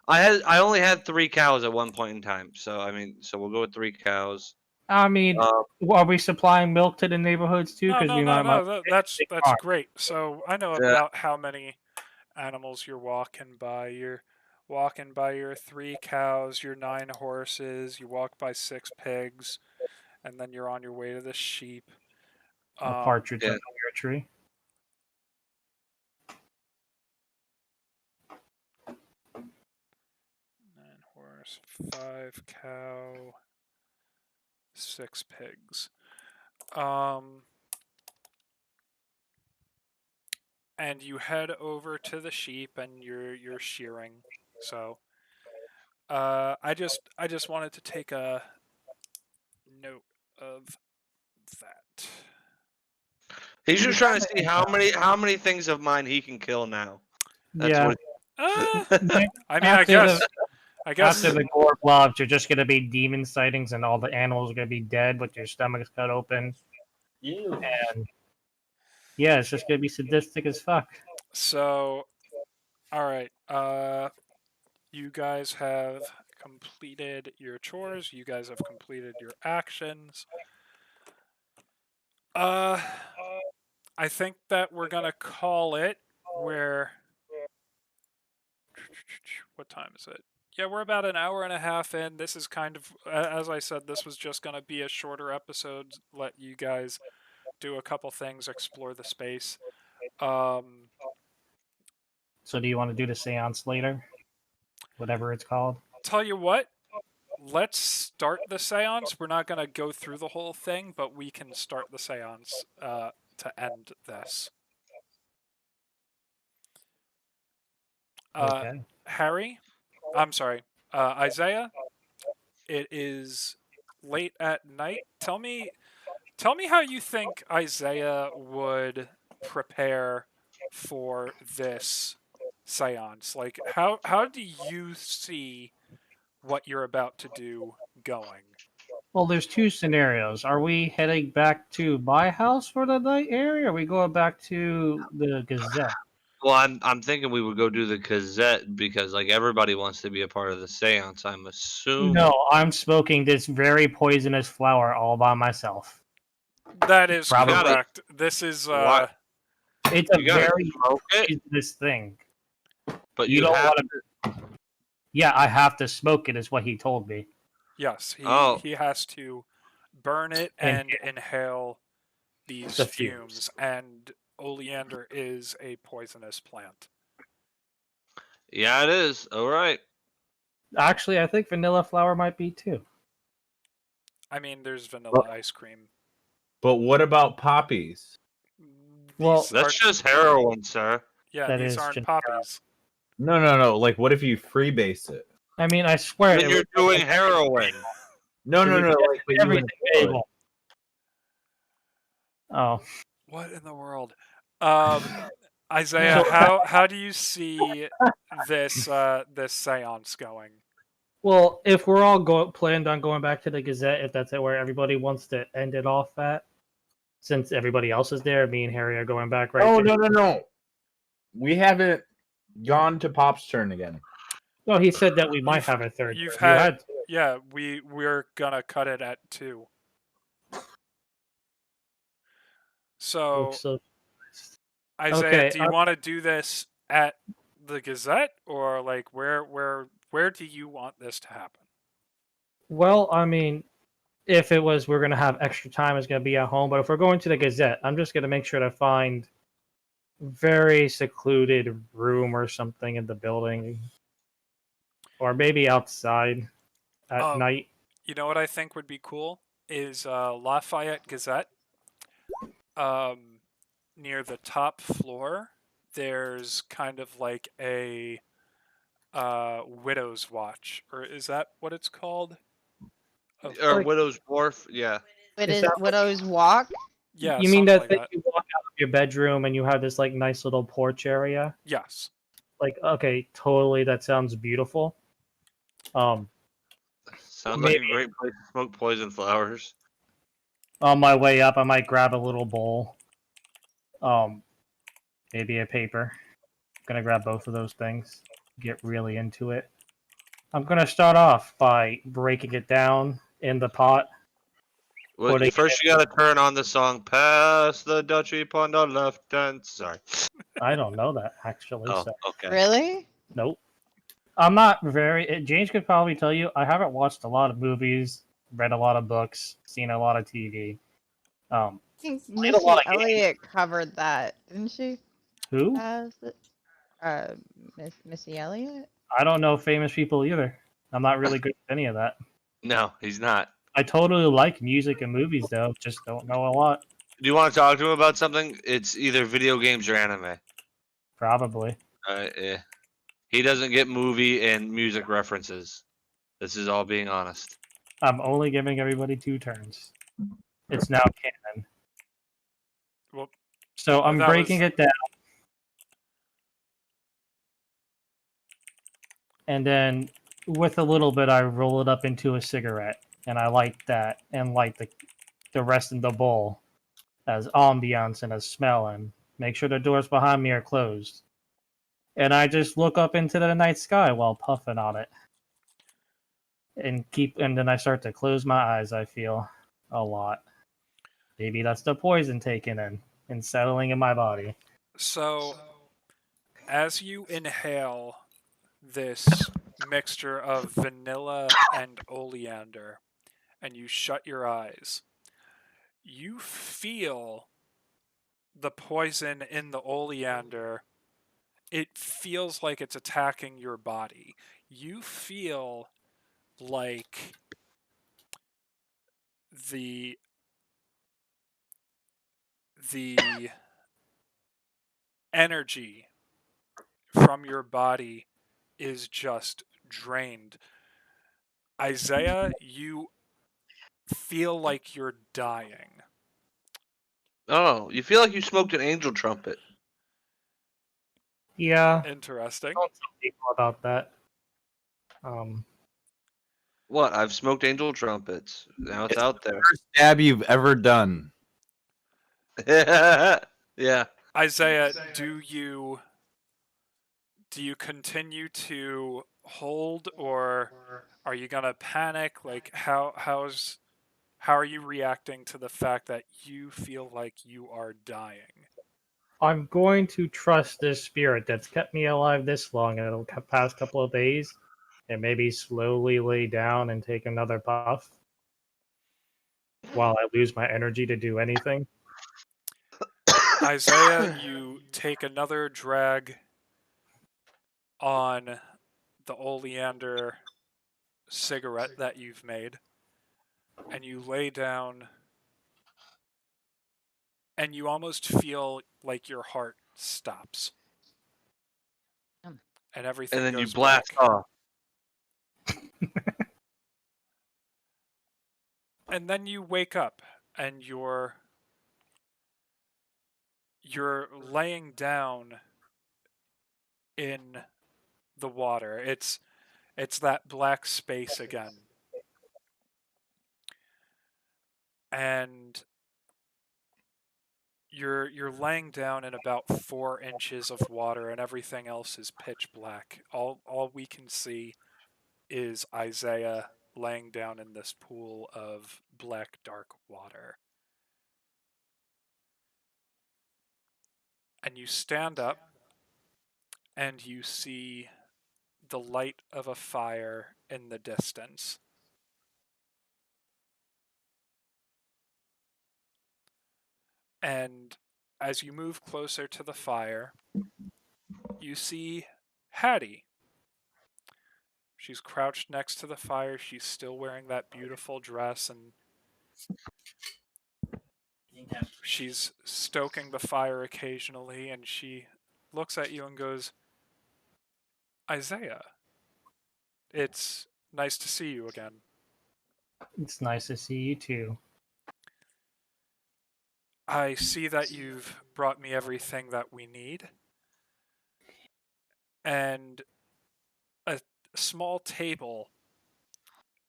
I only had 3 cows at one point in time. So I mean, so we'll go with 3 cows. I mean, are we supplying milk to the neighborhoods too? No, Because no, we no, might. no. That's farm. great. So I know Yeah. about how many animals you're walking by. You're walking by your 3 cows, your 9 horses. You walk by 6 pigs, and then you're on your way to the sheep. A partridge yeah. up on your tree. Nine horse, 5 cow, 6 pigs. And you head over to the sheep and you're shearing. So I just wanted to take a note of that. He's just trying to see how many things of mine he can kill now. That's Yeah. what. I mean, After I guess After the gore blobs, you're just gonna be demon sightings, and all the animals are gonna be dead with their stomachs cut open. And yeah, it's just gonna be sadistic as fuck. so. All right. You guys have completed your chores. You guys have completed your actions. I think that we're gonna call it. What time is it? Yeah, we're about an hour and a half in. This is kind of, as I said, this was just gonna be a shorter episode. Let you guys do a couple things, explore the space. So do you want to do the seance later? Whatever it's called. Tell you what, let's start the seance. We're not going to go through the whole thing, but we can start the seance to end this. Okay. Harry, I'm sorry, Isaiah, it is late at night. Tell me how you think Isaiah would prepare for this seance. Like, how do you see what you're about to do going? Well, there's 2 scenarios. Are we heading back to my house for the night area, or are we going back to the Gazette? Well, I'm thinking we would go do the Gazette because like everybody wants to be a part of the seance. I'm assuming. No, I'm smoking this very poisonous flower all by myself. That is Probably. correct. This is What? It's a You gotta very smoke it, poisonous thing. but You you don't have want to. Yeah, I have to smoke it, is what he told me. yes. Oh. He has to burn it and inhale these The fumes. And oleander is a poisonous plant. Yeah, it is. All right. Actually, I think vanilla flower might be too. I mean, there's vanilla ice cream. But what about poppies? Well, These That's aren't- just heroin, sir. yeah. that These is aren't just poppies. No. Like, what if you freebase it? I mean, I swear. When you're doing heroin. No. It would Like, but you everything inhale it. bagel. Oh, What in the world? Isaiah, how do you see this seance going? Well, if we're all planned on going back to the Gazette, if that's where everybody wants to end it off at, since everybody else is there, me and Harry are going back right Oh there. no! We haven't gone to Pop's turn again. Well, he said that we might You've- have a third. You've turn. You had, had yeah. We're gonna cut it at 2. So so Isaiah, okay, do you want to do this at the Gazette, or like where do you want this to happen? well, I mean, if it was we're gonna have extra time, it's gonna be at home. But if we're going to the Gazette, I'm just gonna make sure to find very secluded room or something in the building, or maybe outside at Oh, night. you know what I think would be cool is Lafayette Gazette. Near the top floor, there's kind of like a widow's watch, or is that what it's called? Or Like- Widow's Wharf. Yeah. Is that Widows walk? Yeah, you mean something that like that. you walk out of your bedroom and you have this like nice little porch area? Yes. Like, okay, totally, that sounds beautiful. Sounds like a Maybe. great place to smoke poison flowers. On my way up, I might grab a little bowl. Maybe a paper. Gonna grab both of those things. Get really into it. I'm gonna start off by breaking it down in the pot. Well, Putting first you gotta turn on the song "Pass the Dutchie upon the left hand." Sorry. I don't know that actually. Oh, So okay. Really? nope. I'm not very. James could probably tell you. I haven't watched a lot of movies, read a lot of books, seen a lot of TV. I think Played a lot Missy of games. Elliott covered that, didn't she? Who? As Missy Elliott? I don't know famous people either. I'm not really good at any of that. No, he's not. I totally like music and movies though. Just don't know a lot. Do you want to talk to him about something? It's either video games or anime. Probably. Yeah. He doesn't get movie and music references. This is all being honest. I'm only giving everybody 2 turns. It's now canon. Well, So I'm that breaking was- it down. And then with a little bit, I roll it up into a cigarette. And I light that and light the rest in the bowl as ambiance and as smell. And make sure the doors behind me are closed. And I just look up into the night sky while puffing on it. And then I start to close my eyes, I feel a lot. Maybe that's the poison taking in and settling in my body. So, as you inhale this mixture of vanilla and oleander, and you shut your eyes, you feel the poison in the oleander. It feels like it's attacking your body. You feel like the energy from your body is just drained. Isaiah, you feel like you're dying. Oh, you feel like you smoked an angel trumpet. Yeah, Interesting. don't tell people about that. What? I've smoked angel trumpets. Now it's out there. First stab you've ever done. Yeah. Isaiah, do you continue to hold, or are you gonna panic? Like how are you reacting to the fact that you feel like you are dying? I'm going to trust this spirit that's kept me alive this long in the past couple of days, and maybe slowly lay down and take another puff while I lose my energy to do anything. Isaiah, you take another drag on the oleander cigarette that you've made, and you lay down, and you almost feel like your heart stops. And everything And then you goes blast black. off. And then you wake up, and you're laying down in the water. It's that black space again. And you're laying down in about 4 inches of water, and everything else is pitch black. All we can see is Isaiah laying down in this pool of black dark water. And you stand up and you see the light of a fire in the distance. And as you move closer to the fire, you see Hattie. She's crouched next to the fire. She's still wearing that beautiful dress, and she's stoking the fire occasionally, and she looks at you and goes, Isaiah, it's nice to see you again. It's nice to see you too. I see that you've brought me everything that we need. And a small table,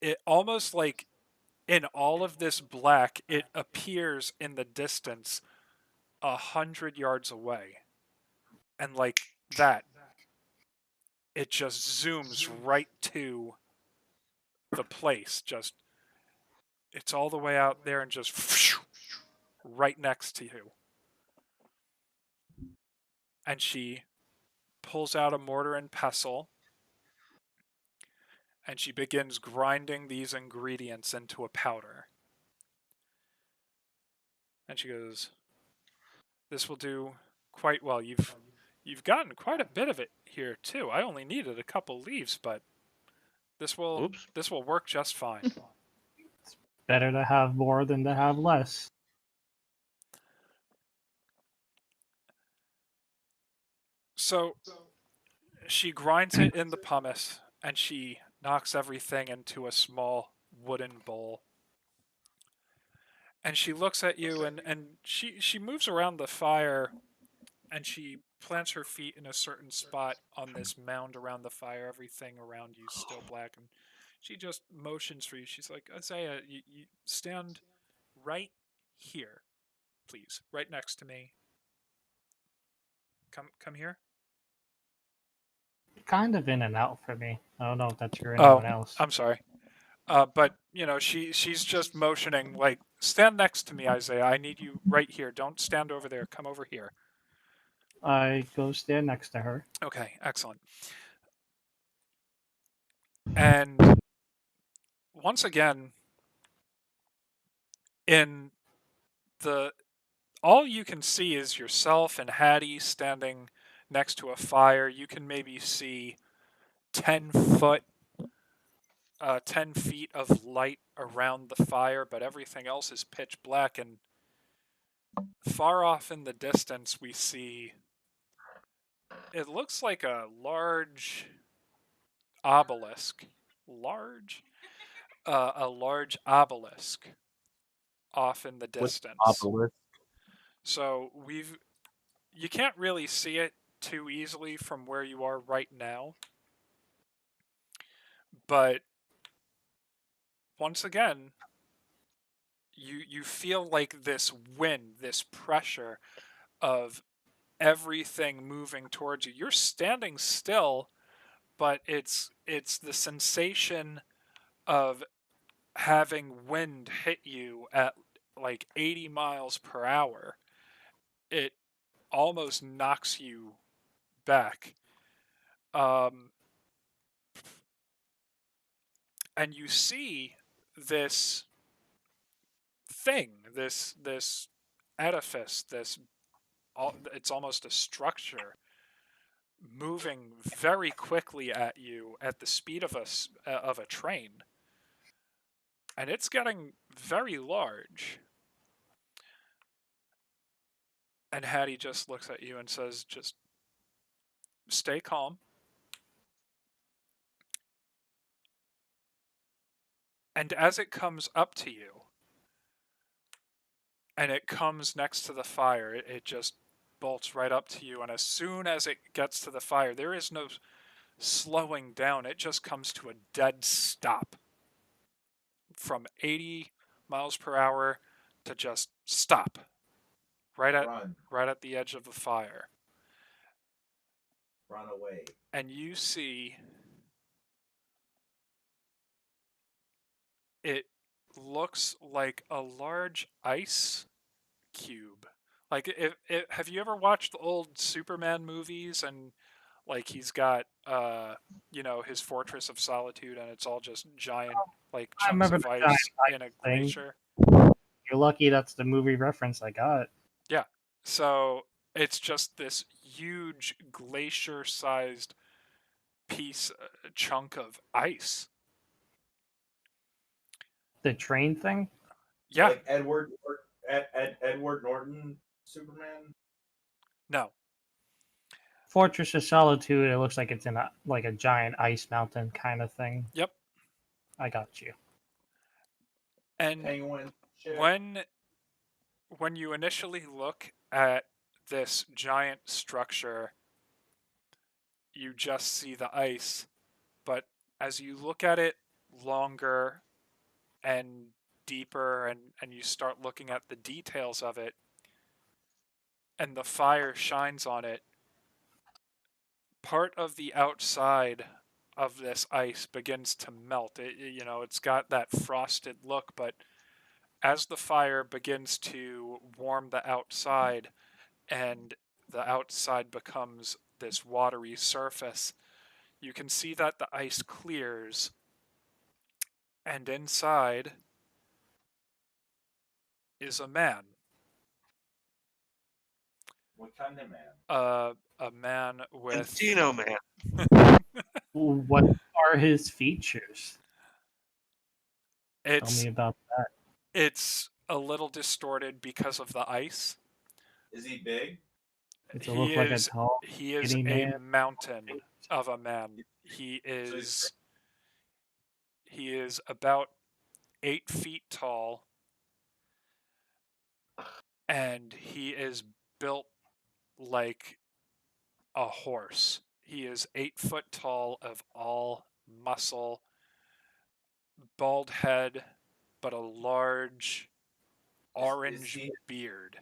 it almost like in all of this black, it appears in the distance 100 yards away. And like that, it just zooms right to the place. Just, it's all the way out there and just right next to you. And she pulls out a mortar and pestle, and she begins grinding these ingredients into a powder. And she goes, this will do quite well. You've gotten quite a bit of it here too. I only needed a couple leaves, but this will work just fine. Better to have more than to have less. So she grinds it in the pumice, and she knocks everything into a small wooden bowl. And she looks at you, and she moves around the fire, and she plants her feet in a certain spot on this mound around the fire. Everything around you is still black, and she just motions for you. She's like, Isaiah, you stand right here, please, right next to me. Come here. Kind of in and out for me. I don't know if that's for anyone else. I'm sorry. But she's just motioning, like, stand next to me, Isaiah. I need you right here. Don't stand over there. Come over here. I go stand next to her. Okay, excellent. And once again, in the all you can see is yourself and Hattie standing next to a fire. You can maybe see 10 feet of light around the fire, but everything else is pitch black. And far off in the distance, we see, it looks like a large obelisk. A large obelisk off in the distance. Obelisk. So you can't really see it too easily from where you are right now. But once again, you feel like this wind, this pressure of everything moving towards you. You're standing still, but it's the sensation of having wind hit you at like 80 miles per hour. It almost knocks you back. And you see this thing, this edifice, it's almost a structure moving very quickly at you at the speed of a train. And it's getting very large. And Hattie just looks at you and says, just stay calm. And as it comes up to you, and it comes next to the fire, it just bolts right up to you, and as soon as it gets to the fire, there is no slowing down. It just comes to a dead stop from 80 miles per hour to just stop right at the edge of the fire. Run away. And you see it looks like a large ice cube. Like, have you ever watched the old Superman movies, and like he's got his Fortress of Solitude, and it's all just giant like I chunks remember of the ice giant in a ice thing. glacier? You're lucky that's the movie reference I got. Yeah. So it's just this huge glacier-sized chunk of ice. The train thing? Yeah. Like Edward Norton Superman. No. Fortress of Solitude, it looks like it's in a giant ice mountain kind of thing. Yep. I got you. And Penguin. Shit. when you initially look at this giant structure, you just see the ice, but as you look at it longer and deeper, and you start looking at the details of it, and the fire shines on it, part of the outside of this ice begins to melt. It's got that frosted look, but as the fire begins to warm the outside and the outside becomes this watery surface, you can see that the ice clears, and inside is a man. What kind of man? A man with Encino Man. What are his features? Tell it's me about that. it's a little distorted because of the ice. Is he big? Does it look like a tall, he is skinny a man? mountain of a man. He is about 8 feet tall, and he is built like a horse. He is 8 foot tall, of all muscle, bald head, but a large orange beard.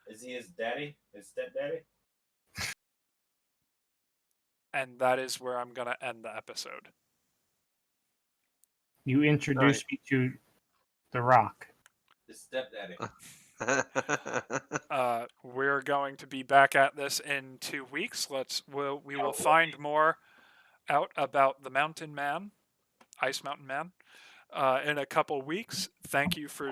Is he his daddy? His stepdaddy? And that is where I'm going to end the episode. You introduced me to The Rock. His stepdaddy. We're going to be back at this in 2 weeks. We will find more out about the Mountain Man, Ice Mountain Man, in a couple weeks. Thank you for